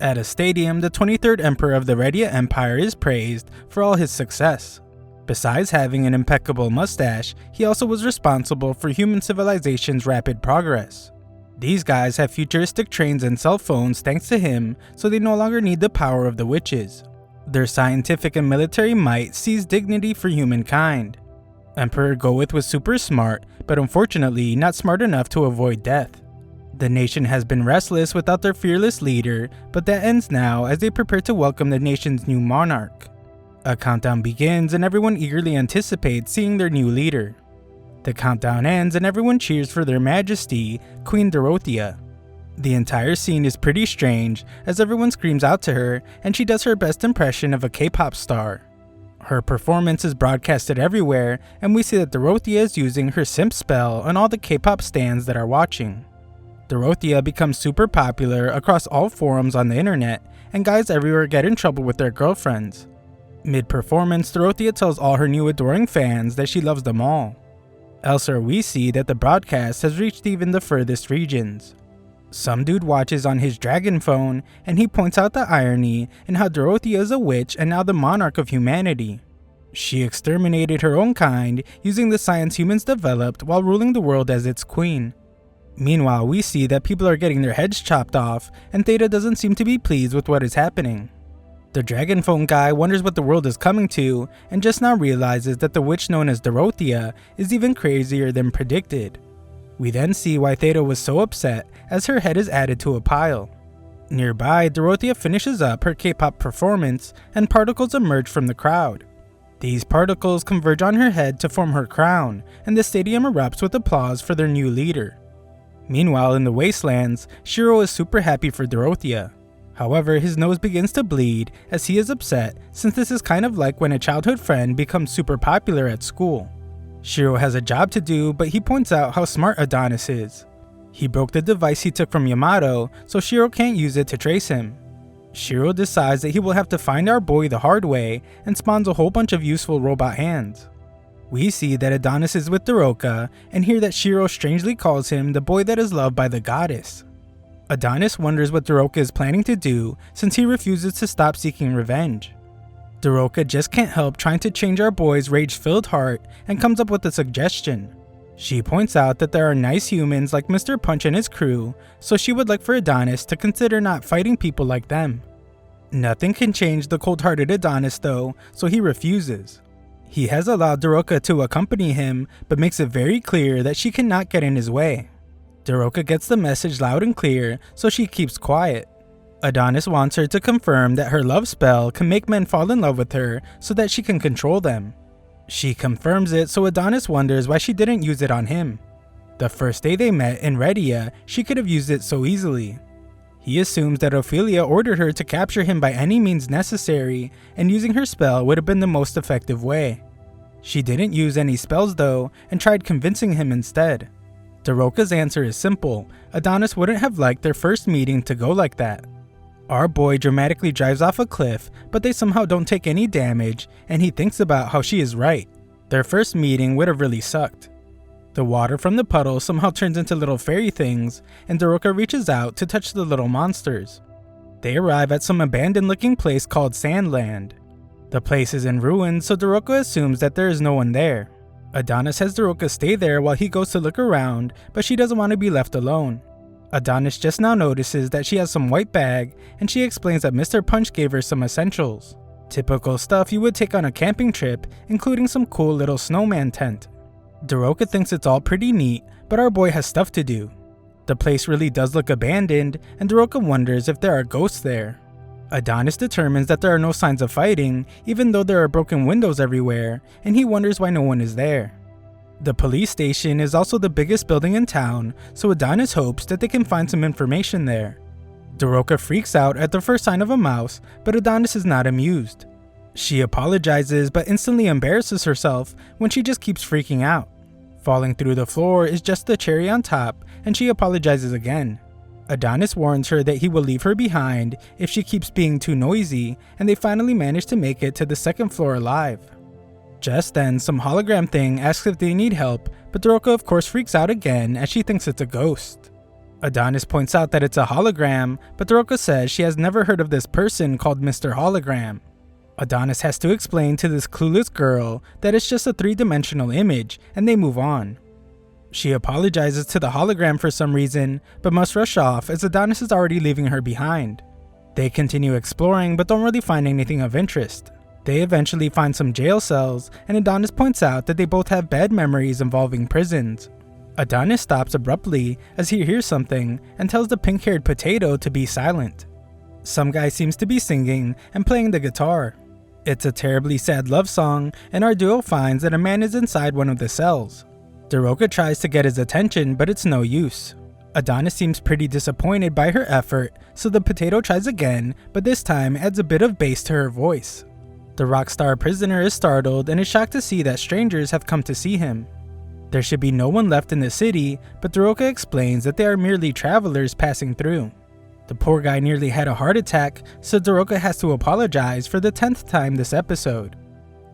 At a stadium, the 23rd Emperor of the Red Empire is praised for all his success. Besides having an impeccable mustache, he also was responsible for human civilization's rapid progress. These guys have futuristic trains and cell phones thanks to him, so they no longer need the power of the witches. Their scientific and military might sees dignity for humankind. Emperor Goeth was super smart, but unfortunately not smart enough to avoid death. The nation has been restless without their fearless leader, but that ends now as they prepare to welcome the nation's new monarch. A countdown begins and everyone eagerly anticipates seeing their new leader. The countdown ends and everyone cheers for their majesty, Queen Dorothea. The entire scene is pretty strange as everyone screams out to her and she does her best impression of a K-pop star. Her performance is broadcasted everywhere and we see that Dorothea is using her simp spell on all the K-pop stans that are watching. Dorothea becomes super popular across all forums on the internet and guys everywhere get in trouble with their girlfriends. Mid-performance, Dorothea tells all her new adoring fans that she loves them all. Elsewhere we see that the broadcast has reached even the furthest regions. Some dude watches on his dragon phone and he points out the irony in how Dorothea is a witch and now the monarch of humanity. She exterminated her own kind using the science humans developed while ruling the world as its queen. Meanwhile, we see that people are getting their heads chopped off and Theta doesn't seem to be pleased with what is happening. The dragon phone guy wonders what the world is coming to and just now realizes that the witch known as Dorothea is even crazier than predicted. We then see why Theta was so upset as her head is added to a pile. Nearby, Dorothea finishes up her K-pop performance and particles emerge from the crowd. These particles converge on her head to form her crown and the stadium erupts with applause for their new leader. Meanwhile, in the wastelands, Shiro is super happy for Dorothea. However, his nose begins to bleed as he is upset since this is kind of like when a childhood friend becomes super popular at school. Shiro has a job to do, but he points out how smart Adonis is. He broke the device he took from Yamato, so Shiro can't use it to trace him. Shiro decides that he will have to find our boy the hard way and spawns a whole bunch of useful robot hands. We see that Adonis is with Doroka and hear that Shiro strangely calls him the boy that is loved by the goddess. Adonis wonders what Doroka is planning to do since he refuses to stop seeking revenge. Doroka just can't help trying to change our boy's rage-filled heart and comes up with a suggestion. She points out that there are nice humans like Mr. Punch and his crew, so she would like for Adonis to consider not fighting people like them. Nothing can change the cold-hearted Adonis though, so he refuses. He has allowed Doroka to accompany him, but makes it very clear that she cannot get in his way. Doroka gets the message loud and clear, so she keeps quiet. Adonis wants her to confirm that her love spell can make men fall in love with her so that she can control them. She confirms it, so Adonis wonders why she didn't use it on him. The first day they met in Redia, she could have used it so easily. He assumes that Ophelia ordered her to capture him by any means necessary, and using her spell would have been the most effective way. She didn't use any spells though, and tried convincing him instead. Doroka's answer is simple: Adonis wouldn't have liked their first meeting to go like that. Our boy dramatically drives off a cliff, but they somehow don't take any damage, and he thinks about how she is right. Their first meeting would have really sucked. The water from the puddle somehow turns into little fairy things, and Doroka reaches out to touch the little monsters. They arrive at some abandoned looking place called Sandland. The place is in ruins, so Doroka assumes that there is no one there. Adonis has Doroka stay there while he goes to look around, but she doesn't want to be left alone. Adonis just now notices that she has some white bag, and she explains that Mr. Punch gave her some essentials. Typical stuff you would take on a camping trip, including some cool little snowman tent. Doroka thinks it's all pretty neat, but our boy has stuff to do. The place really does look abandoned, and Doroka wonders if there are ghosts there. Adonis determines that there are no signs of fighting, even though there are broken windows everywhere, and he wonders why no one is there. The police station is also the biggest building in town, so Adonis hopes that they can find some information there. Doroka freaks out at the first sign of a mouse, but Adonis is not amused. She apologizes but instantly embarrasses herself when she just keeps freaking out. Falling through the floor is just the cherry on top, and she apologizes again. Adonis warns her that he will leave her behind if she keeps being too noisy, and they finally manage to make it to the second floor alive. Just then, some hologram thing asks if they need help, but Doroka of course freaks out again as she thinks it's a ghost. Adonis points out that it's a hologram, but Doroka says she has never heard of this person called Mr. Hologram. Adonis has to explain to this clueless girl that it's just a three-dimensional image, and they move on. She apologizes to the hologram for some reason, but must rush off as Adonis is already leaving her behind. They continue exploring but don't really find anything of interest. They eventually find some jail cells, and Adonis points out that they both have bad memories involving prisons. Adonis stops abruptly as he hears something and tells the pink-haired potato to be silent. Some guy seems to be singing and playing the guitar. It's a terribly sad love song, and our duo finds that a man is inside one of the cells. Daroka tries to get his attention, but it's no use. Adonis seems pretty disappointed by her effort, so the potato tries again, but this time adds a bit of bass to her voice. The rockstar prisoner is startled and is shocked to see that strangers have come to see him. There should be no one left in the city, but Daroka explains that they are merely travelers passing through. The poor guy nearly had a heart attack, so Daroka has to apologize for the 10th time this episode.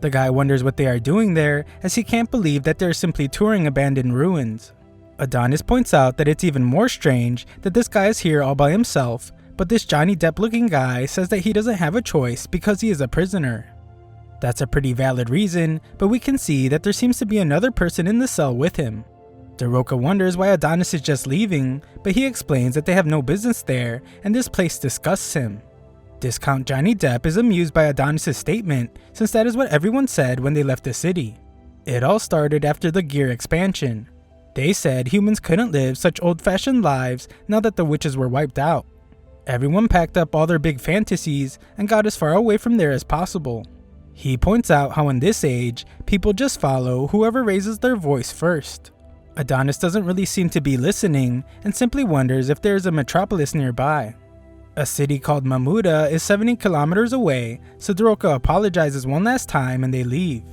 The guy wonders what they are doing there, as he can't believe that they're simply touring abandoned ruins. Adonis points out that it's even more strange that this guy is here all by himself, but this Johnny Depp looking guy says that he doesn't have a choice because he is a prisoner. That's a pretty valid reason, but we can see that there seems to be another person in the cell with him. Daroka wonders why Adonis is just leaving, but he explains that they have no business there and this place disgusts him. Discount Johnny Depp is amused by Adonis' statement, since that is what everyone said when they left the city. It all started after the Gear expansion. They said humans couldn't live such old-fashioned lives now that the witches were wiped out. Everyone packed up all their big fantasies and got as far away from there as possible. He points out how in this age, people just follow whoever raises their voice first. Adonis doesn't really seem to be listening and simply wonders if there is a metropolis nearby. A city called Mamuda is 70 kilometers away, so Daroka apologizes one last time and they leave.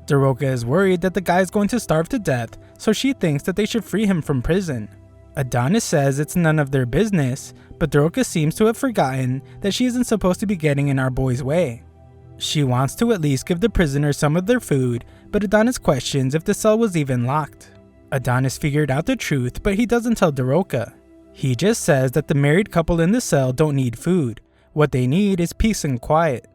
Daroka is worried that the guy is going to starve to death, so she thinks that they should free him from prison. Adonis says it's none of their business, but Daroka seems to have forgotten that she isn't supposed to be getting in our boy's way. She wants to at least give the prisoners some of their food, but Adonis questions if the cell was even locked. Adonis figured out the truth, but he doesn't tell Daroka. He just says that the married couple in the cell don't need food. What they need is peace and quiet.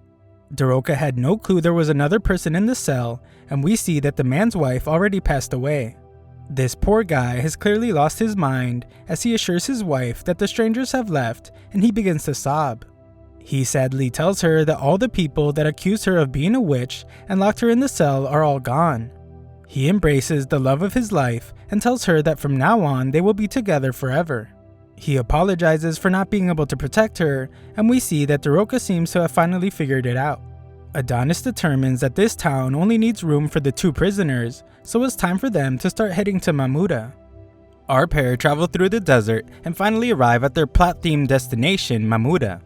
Daroka had no clue there was another person in the cell, and we see that the man's wife already passed away. This poor guy has clearly lost his mind as he assures his wife that the strangers have left, and he begins to sob. He sadly tells her that all the people that accused her of being a witch and locked her in the cell are all gone. He embraces the love of his life and tells her that from now on they will be together forever. He apologizes for not being able to protect her, and we see that Daroka seems to have finally figured it out. Adonis determines that this town only needs room for the 2 prisoners, so it's time for them to start heading to Mamuda. Our pair travel through the desert and finally arrive at their plot-themed destination, Mamuda.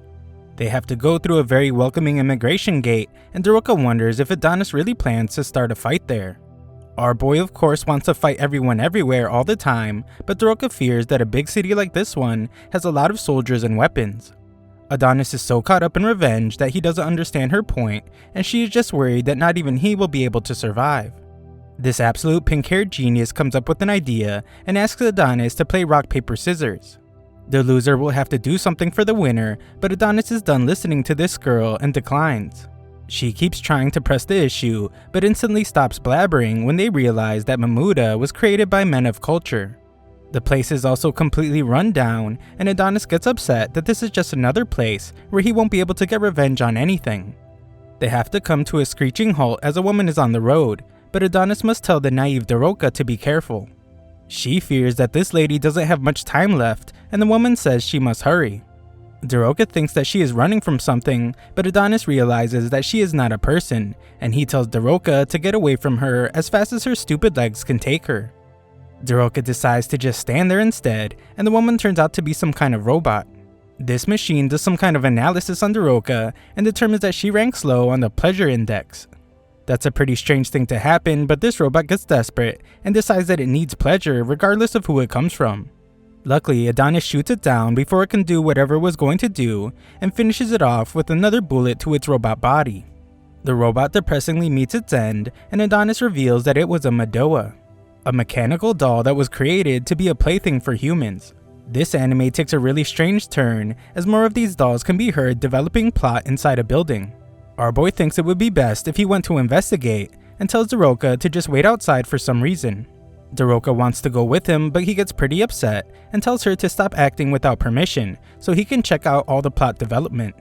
They have to go through a very welcoming immigration gate, and Daroka wonders if Adonis really plans to start a fight there. Our boy of course wants to fight everyone everywhere all the time, but Daroka fears that a big city like this one has a lot of soldiers and weapons. Adonis is so caught up in revenge that he doesn't understand her point, and she is just worried that not even he will be able to survive. This absolute pink-haired genius comes up with an idea and asks Adonis to play rock, paper, scissors. The loser will have to do something for the winner, but Adonis is done listening to this girl and declines. She keeps trying to press the issue, but instantly stops blabbering when they realize that Mamuda was created by men of culture. The place is also completely run down, and Adonis gets upset that this is just another place where he won't be able to get revenge on anything. They have to come to a screeching halt as a woman is on the road, but Adonis must tell the naive Daroka to be careful. She fears that this lady doesn't have much time left, and the woman says she must hurry. Daroka thinks that she is running from something, but Adonis realizes that she is not a person, and he tells Daroka to get away from her as fast as her stupid legs can take her. Daroka decides to just stand there instead, and the woman turns out to be some kind of robot. This machine does some kind of analysis on Daroka and determines that she ranks low on the pleasure index. That's a pretty strange thing to happen, but this robot gets desperate and decides that it needs pleasure regardless of who it comes from. Luckily, Adonis shoots it down before it can do whatever it was going to do and finishes it off with another bullet to its robot body. The robot depressingly meets its end, and Adonis reveals that it was a Madoa, a mechanical doll that was created to be a plaything for humans. This anime takes a really strange turn, as more of these dolls can be heard developing plot inside a building. Our boy thinks it would be best if he went to investigate, and tells Daroka to just wait outside for some reason. Daroka wants to go with him, but he gets pretty upset and tells her to stop acting without permission so he can check out all the plot development.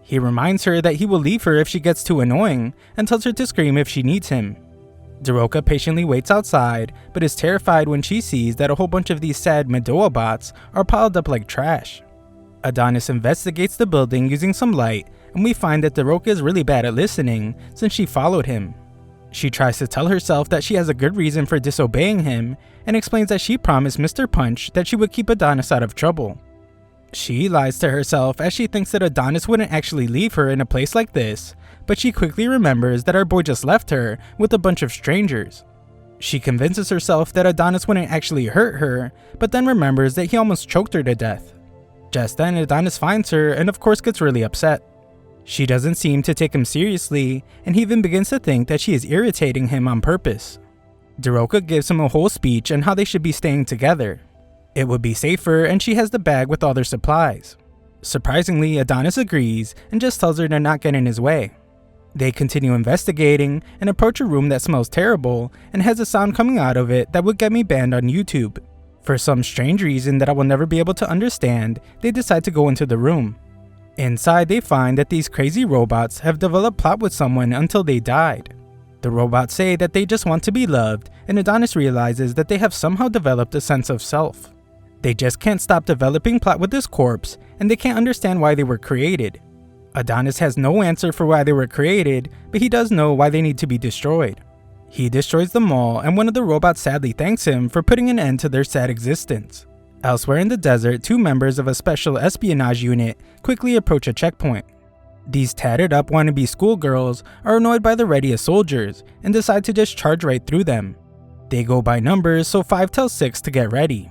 He reminds her that he will leave her if she gets too annoying and tells her to scream if she needs him. Daroka patiently waits outside, but is terrified when she sees that a whole bunch of these sad Medoa bots are piled up like trash. Adonis investigates the building using some light, and we find that Daroka is really bad at listening since she followed him. She tries to tell herself that she has a good reason for disobeying him and explains that she promised Mr. Punch that she would keep Adonis out of trouble. She lies to herself as she thinks that Adonis wouldn't actually leave her in a place like this, but she quickly remembers that our boy just left her with a bunch of strangers. She convinces herself that Adonis wouldn't actually hurt her, but then remembers that he almost choked her to death. Just then Adonis finds her and of course gets really upset. She doesn't seem to take him seriously, and he even begins to think that she is irritating him on purpose. Daroka gives him a whole speech on how they should be staying together. It would be safer, and she has the bag with all their supplies. Surprisingly, Adonis agrees and just tells her to not get in his way. They continue investigating and approach a room that smells terrible and has a sound coming out of it that would get me banned on YouTube. For some strange reason that I will never be able to understand, they decide to go into the room. Inside, they find that these crazy robots have developed plot with someone until they died. The robots say that they just want to be loved, and Adonis realizes that they have somehow developed a sense of self. They just can't stop developing plot with this corpse, and they can't understand why they were created. Adonis has no answer for why they were created, but he does know why they need to be destroyed. He destroys them all, and one of the robots sadly thanks him for putting an end to their sad existence. Elsewhere in the desert, two members of a special espionage unit quickly approach a checkpoint. These tatted up wannabe schoolgirls are annoyed by the ready as soldiers and decide to just charge right through them. They go by numbers, so 5 tells 6 to get ready.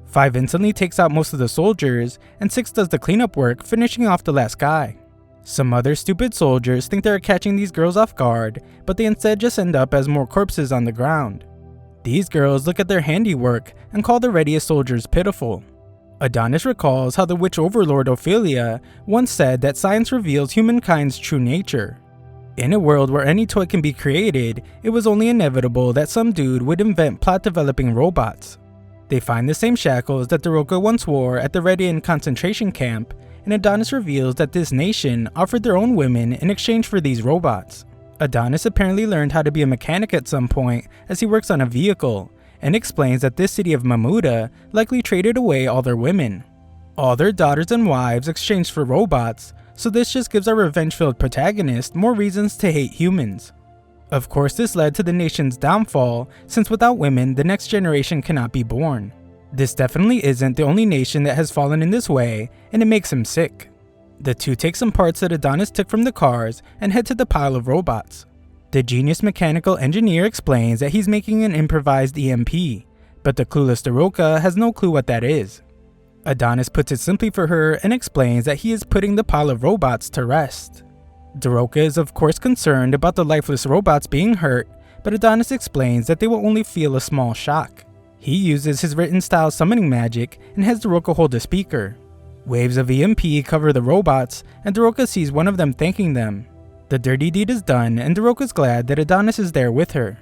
5 instantly takes out most of the soldiers, and 6 does the cleanup work, finishing off the last guy. Some other stupid soldiers think they are catching these girls off guard, but they instead just end up as more corpses on the ground. These girls look at their handiwork and call the readiest soldiers pitiful. Adonis recalls how the witch overlord Ophelia once said that science reveals humankind's true nature. In a world where any toy can be created, it was only inevitable that some dude would invent plot-developing robots. They find the same shackles that Daroka once wore at the Redian concentration camp, and Adonis reveals that this nation offered their own women in exchange for these robots. Adonis apparently learned how to be a mechanic at some point as he works on a vehicle, and explains that this city of Mamuda likely traded away all their women. All their daughters and wives exchanged for robots, so this just gives our revenge-filled protagonist more reasons to hate humans. Of course, this led to the nation's downfall, since without women, the next generation cannot be born. This definitely isn't the only nation that has fallen in this way, and it makes him sick. The two take some parts that Adonis took from the cars and head to the pile of robots. The genius mechanical engineer explains that he's making an improvised EMP, but the clueless Daroka has no clue what that is. Adonis puts it simply for her and explains that he is putting the pile of robots to rest. Daroka is of course concerned about the lifeless robots being hurt, but Adonis explains that they will only feel a small shock. He uses his written style summoning magic and has Daroka hold a speaker. Waves of EMP cover the robots, and Daroka sees one of them thanking them. The dirty deed is done, and Daroka's glad that Adonis is there with her.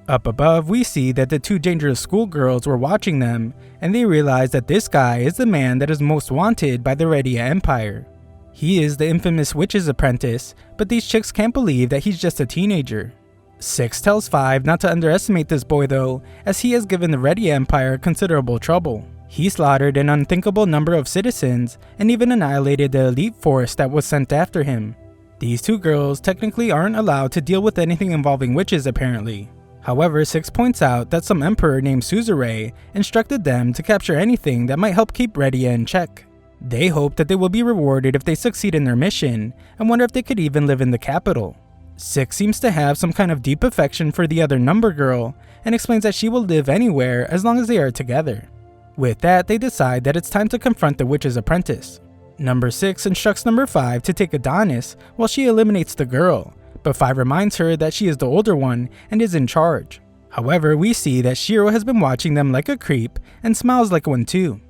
Up above, we see that the two dangerous schoolgirls were watching them, and they realize that this guy is the man that is most wanted by the Redia Empire. He is the infamous witch's apprentice, but these chicks can't believe that he's just a teenager. 6 tells 5 not to underestimate this boy though, as he has given the Redia Empire considerable trouble. He slaughtered an unthinkable number of citizens and even annihilated the elite force that was sent after him. These two girls technically aren't allowed to deal with anything involving witches apparently. However, 6 points out that some emperor named Suzerae instructed them to capture anything that might help keep Redia in check. They hope that they will be rewarded if they succeed in their mission, and wonder if they could even live in the capital. 6 seems to have some kind of deep affection for the other number girl, and explains that she will live anywhere as long as they are together. With that, they decide that it's time to confront the witch's apprentice. Number 6 instructs number 5 to take Adonis while she eliminates the girl, but 5 reminds her that she is the older one and is in charge. However, we see that Shiro has been watching them like a creep and smiles like one too.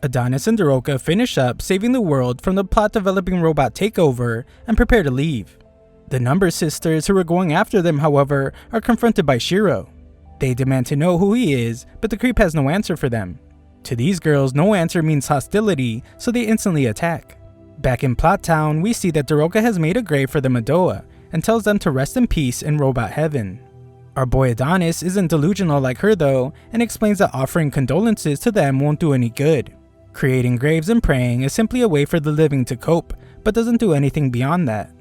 Adonis and Daroka finish up saving the world from the plot-developing robot takeover and prepare to leave. The Number Sisters who are going after them, however, are confronted by Shiro. They demand to know who he is, but the creep has no answer for them. To these girls, no answer means hostility, so they instantly attack. Back in Plot Town, we see that Daroka has made a grave for the Madoa and tells them to rest in peace in Robot Heaven. Our boy Adonis isn't delusional like her though, and explains that offering condolences to them won't do any good. Creating graves and praying is simply a way for the living to cope, but doesn't do anything beyond that.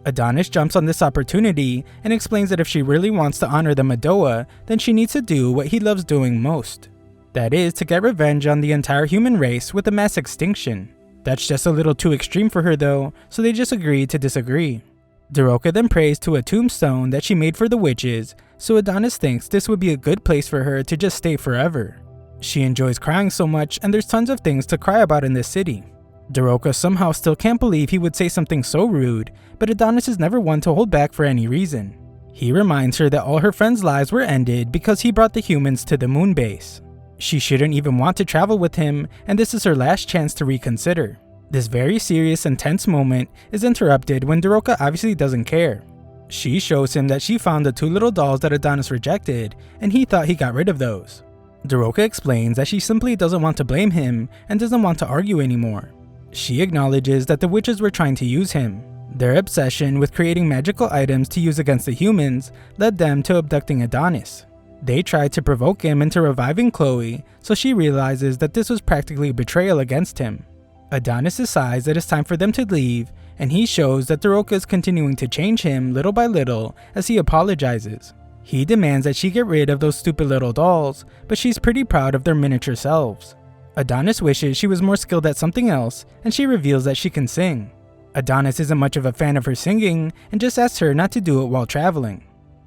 Adonis jumps on this opportunity and explains that if she really wants to honor the Madoa, then she needs to do what he loves doing most. That is, to get revenge on the entire human race with a mass extinction. That's just a little too extreme for her though, so they just agree to disagree. Daroka then prays to a tombstone that she made for the witches, so Adonis thinks this would be a good place for her to just stay forever. She enjoys crying so much, and there's tons of things to cry about in this city. Daroka somehow still can't believe he would say something so rude, but Adonis is never one to hold back for any reason. He reminds her that all her friends' lives were ended because he brought the humans to the moon base. She shouldn't even want to travel with him, and this is her last chance to reconsider. This very serious and tense moment is interrupted when Daroka obviously doesn't care. She shows him that she found the 2 little dolls that Adonis rejected, and he thought he got rid of those. Daroka explains that she simply doesn't want to blame him and doesn't want to argue anymore. She acknowledges that the witches were trying to use him. Their obsession with creating magical items to use against the humans led them to abducting Adonis. They tried to provoke him into reviving Chloe, so she realizes that this was practically betrayal against him. Adonis decides that it's time for them to leave, and he shows that Daroka is continuing to change him little by little as he apologizes. He demands that she get rid of those stupid little dolls, but she's pretty proud of their miniature selves. Adonis wishes she was more skilled at something else, and she reveals that she can sing. Adonis isn't much of a fan of her singing, and just asks her not to do it while traveling.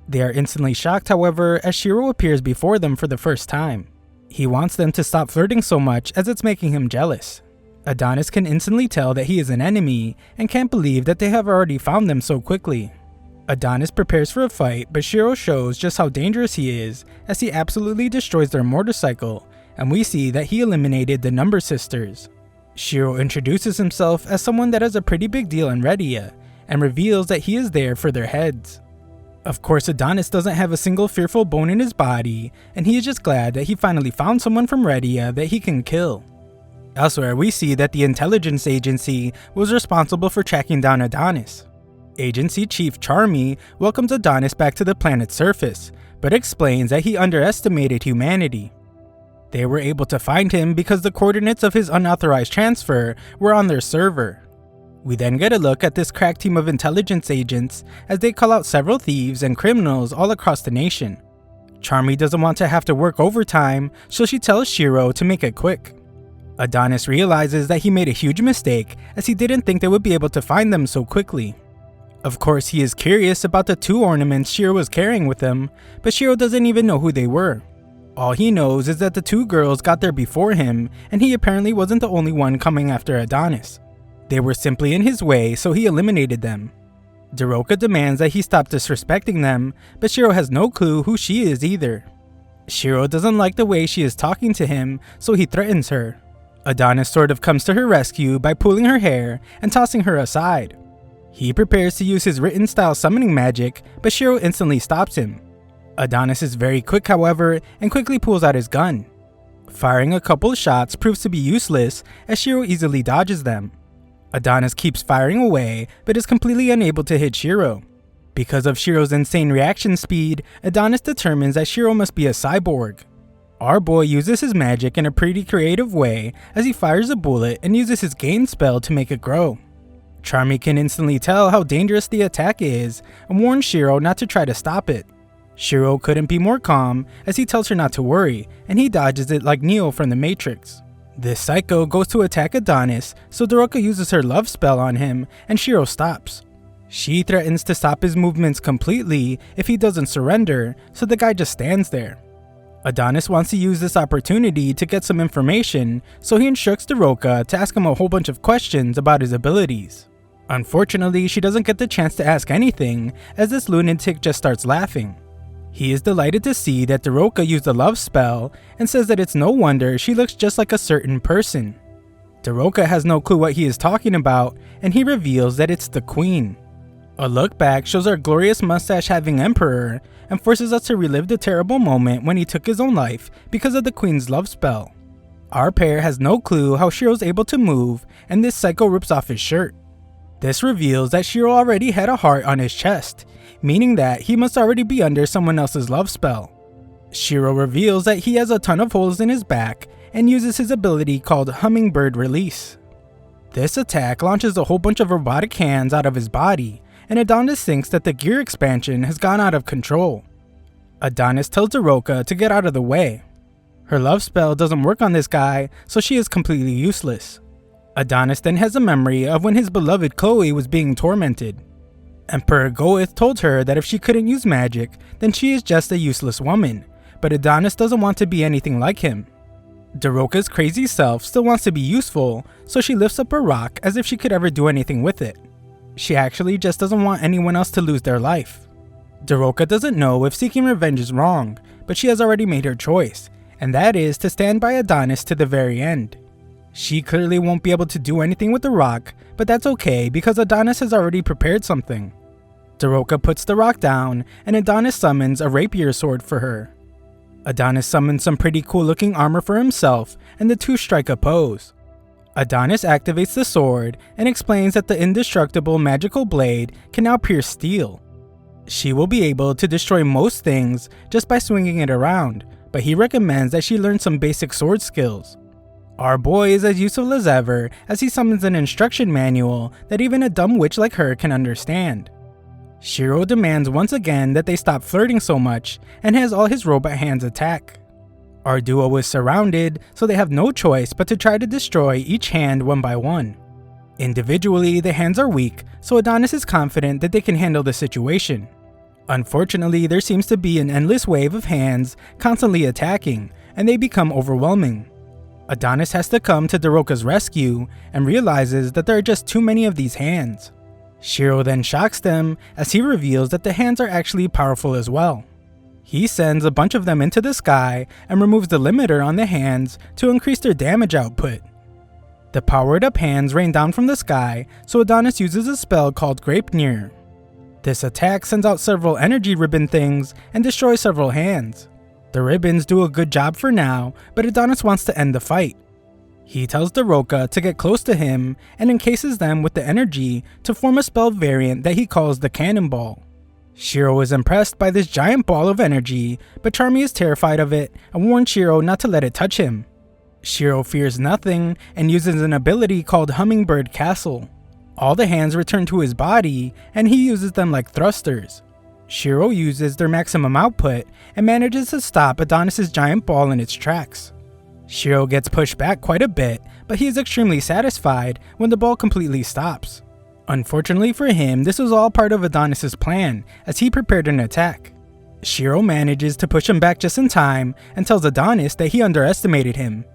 They are instantly shocked, however, as Shiro appears before them for the first time. He wants them to stop flirting so much as it's making him jealous. Adonis can instantly tell that he is an enemy, and can't believe that they have already found them so quickly. Adonis prepares for a fight, but Shiro shows just how dangerous he is as he absolutely destroys their motorcycle, and we see that he eliminated the Number Sisters. Shiro introduces himself as someone that has a pretty big deal in Redia, and reveals that he is there for their heads. Of course, Adonis doesn't have a single fearful bone in his body, and he is just glad that he finally found someone from Redia that he can kill. Elsewhere, we see that the intelligence agency was responsible for tracking down Adonis. Agency Chief Charmy welcomes Adonis back to the planet's surface, but explains that he underestimated humanity. They were able to find him because the coordinates of his unauthorized transfer were on their server. We then get a look at this crack team of intelligence agents as they call out several thieves and criminals all across the nation. Charmy doesn't want to have to work overtime, so she tells Shiro to make it quick. Adonis realizes that he made a huge mistake as he didn't think they would be able to find them so quickly. Of course, he is curious about the 2 ornaments Shiro was carrying with him, but Shiro doesn't even know who they were. All he knows is that the 2 girls got there before him, and he apparently wasn't the only one coming after Adonis. They were simply in his way, so he eliminated them. Daroka demands that he stop disrespecting them, but Shiro has no clue who she is either. Shiro doesn't like the way she is talking to him, so he threatens her. Adonis sort of comes to her rescue by pulling her hair and tossing her aside. He prepares to use his written style summoning magic, but Shiro instantly stops him. Adonis is very quick, however, and quickly pulls out his gun. Firing a couple shots proves to be useless as Shiro easily dodges them. Adonis keeps firing away, but is completely unable to hit Shiro. Because of Shiro's insane reaction speed, Adonis determines that Shiro must be a cyborg. Our boy uses his magic in a pretty creative way as he fires a bullet and uses his gain spell to make it grow. Charmy can instantly tell how dangerous the attack is and warns Shiro not to try to stop it. Shiro couldn't be more calm as he tells her not to worry, and he dodges it like Neo from the Matrix. This psycho goes to attack Adonis, so Daroka uses her love spell on him and Shiro stops. She threatens to stop his movements completely if he doesn't surrender, so the guy just stands there. Adonis wants to use this opportunity to get some information, so he instructs Daroka to ask him a whole bunch of questions about his abilities. Unfortunately, she doesn't get the chance to ask anything as this lunatic just starts laughing. He is delighted to see that Daroka used a love spell and says that it's no wonder she looks just like a certain person. Daroka has no clue what he is talking about, and he reveals that it's the Queen. A look back shows our glorious mustache-having emperor and forces us to relive the terrible moment when he took his own life because of the queen's love spell. Our pair has no clue how Shiro's able to move, and this psycho rips off his shirt. This reveals that Shiro already had a heart on his chest, meaning that he must already be under someone else's love spell. Shiro reveals that he has a ton of holes in his back and uses his ability called Hummingbird Release. This attack launches a whole bunch of robotic hands out of his body, and Adonis thinks that the gear expansion has gone out of control. Adonis tells Daroka to get out of the way. Her love spell doesn't work on this guy, so she is completely useless. Adonis then has a memory of when his beloved Chloe was being tormented. Emperor Goeth told her that if she couldn't use magic, then she is just a useless woman, but Adonis doesn't want to be anything like him. Daroka's crazy self still wants to be useful, so she lifts up a rock as if she could ever do anything with it. She actually just doesn't want anyone else to lose their life. Daroka doesn't know if seeking revenge is wrong, but she has already made her choice, and that is to stand by Adonis to the very end. She clearly won't be able to do anything with the rock, but that's okay because Adonis has already prepared something. Daroka puts the rock down, and Adonis summons a rapier sword for her. Adonis summons some pretty cool looking armor for himself, and the two strike a pose. Adonis activates the sword and explains that the indestructible magical blade can now pierce steel. She will be able to destroy most things just by swinging it around, but he recommends that she learn some basic sword skills. Our boy is as useful as ever as he summons an instruction manual that even a dumb witch like her can understand. Shiro demands once again that they stop flirting so much and has all his robot hands attack. Our duo is surrounded, so they have no choice but to try to destroy each hand one by one. Individually, the hands are weak, so Adonis is confident that they can handle the situation. Unfortunately, there seems to be an endless wave of hands constantly attacking, and they become overwhelming. Adonis has to come to Daroka's rescue and realizes that there are just too many of these hands. Shiro then shocks them as he reveals that the hands are actually powerful as well. He sends a bunch of them into the sky and removes the limiter on the hands to increase their damage output. The powered up hands rain down from the sky, so Adonis uses a spell called Grapnir. This attack sends out several energy ribbon things and destroys several hands. The ribbons do a good job for now, but Adonis wants to end the fight. He tells Daroka to get close to him and encases them with the energy to form a spell variant that he calls the Cannonball. Shiro is impressed by this giant ball of energy, but Charmy is terrified of it and warns Shiro not to let it touch him. Shiro fears nothing and uses an ability called Hummingbird Castle. All the hands return to his body and he uses them like thrusters. Shiro uses their maximum output and manages to stop Adonis' giant ball in its tracks. Shiro gets pushed back quite a bit, but he is extremely satisfied when the ball completely stops. Unfortunately for him, this was all part of Adonis' plan, as he prepared an attack. Shiro manages to push him back just in time and tells Adonis that he underestimated him.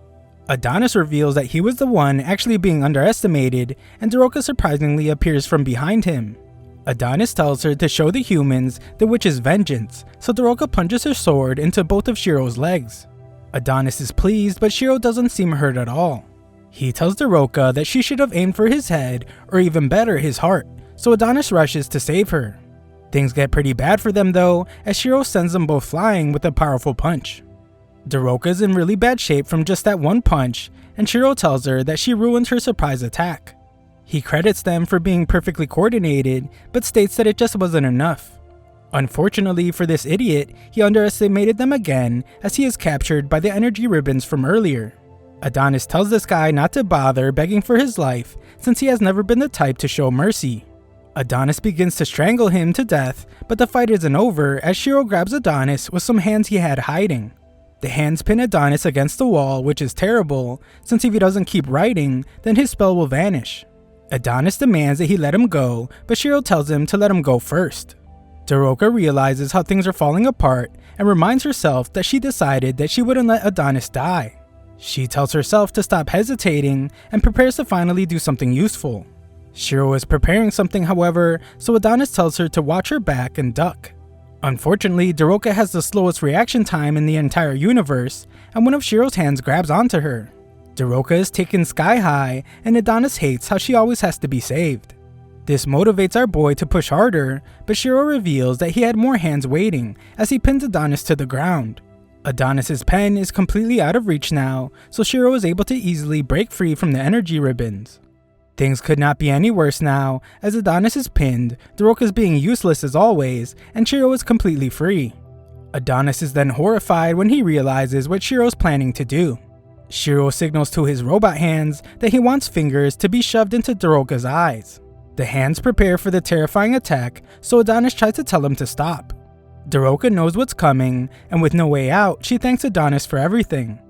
Adonis reveals that he was the one actually being underestimated, and Daroka surprisingly appears from behind him. Adonis tells her to show the humans the witch's vengeance, so Daroka plunges her sword into both of Shiro's legs. Adonis is pleased, but Shiro doesn't seem hurt at all. He tells Daroka that she should have aimed for his head, or even better, his heart, so Adonis rushes to save her. Things get pretty bad for them though, as Shiro sends them both flying with a powerful punch. Daroka is in really bad shape from just that one punch, and Shiro tells her that she ruined her surprise attack. He credits them for being perfectly coordinated, but states that it just wasn't enough. Unfortunately for this idiot, he underestimated them again as he is captured by the energy ribbons from earlier. Adonis tells this guy not to bother begging for his life since he has never been the type to show mercy. Adonis begins to strangle him to death, but the fight isn't over as Shiro grabs Adonis with some hands he had hiding. The hands pin Adonis against the wall, which is terrible since if he doesn't keep writing, then his spell will vanish. Adonis demands that he let him go, but Shiro tells him to let him go first. Daroka realizes how things are falling apart and reminds herself that she decided that she wouldn't let Adonis die. She tells herself to stop hesitating and prepares to finally do something useful. Shiro is preparing something however, so Adonis tells her to watch her back and duck. Unfortunately, Daroka has the slowest reaction time in the entire universe, and one of Shiro's hands grabs onto her. Daroka is taken sky high, and Adonis hates how she always has to be saved. This motivates our boy to push harder, but Shiro reveals that he had more hands waiting as he pins Adonis to the ground. Adonis's pen is completely out of reach now, so Shiro is able to easily break free from the energy ribbons. Things could not be any worse now, as Adonis is pinned, Daroka's being useless as always, and Shiro is completely free. Adonis is then horrified when he realizes what Shiro's planning to do. Shiro signals to his robot hands that he wants fingers to be shoved into Daroka's eyes. The hands prepare for the terrifying attack, so Adonis tries to tell him to stop. Daroka knows what's coming, and with no way out, she thanks Adonis for everything.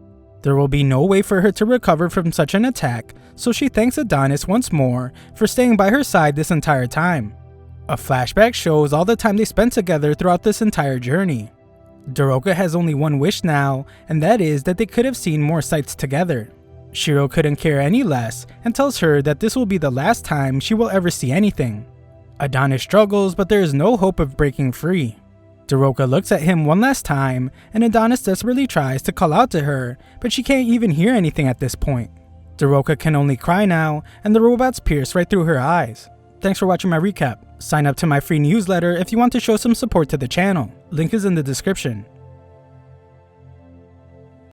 There will be no way for her to recover from such an attack, so she thanks Adonis once more for staying by her side this entire time. A flashback shows all the time they spent together throughout this entire journey. Daroka has only one wish now, and that is that they could have seen more sights together. Shiro couldn't care any less and tells her that this will be the last time she will ever see anything. Adonis struggles, but there is no hope of breaking free. Daroka looks at him one last time, and Adonis desperately tries to call out to her, but she can't even hear anything at this point. Daroka can only cry now, and the robots pierce right through her eyes. Thanks for watching my recap. Sign up to my free newsletter if you want to show some support to the channel. Link is in the description.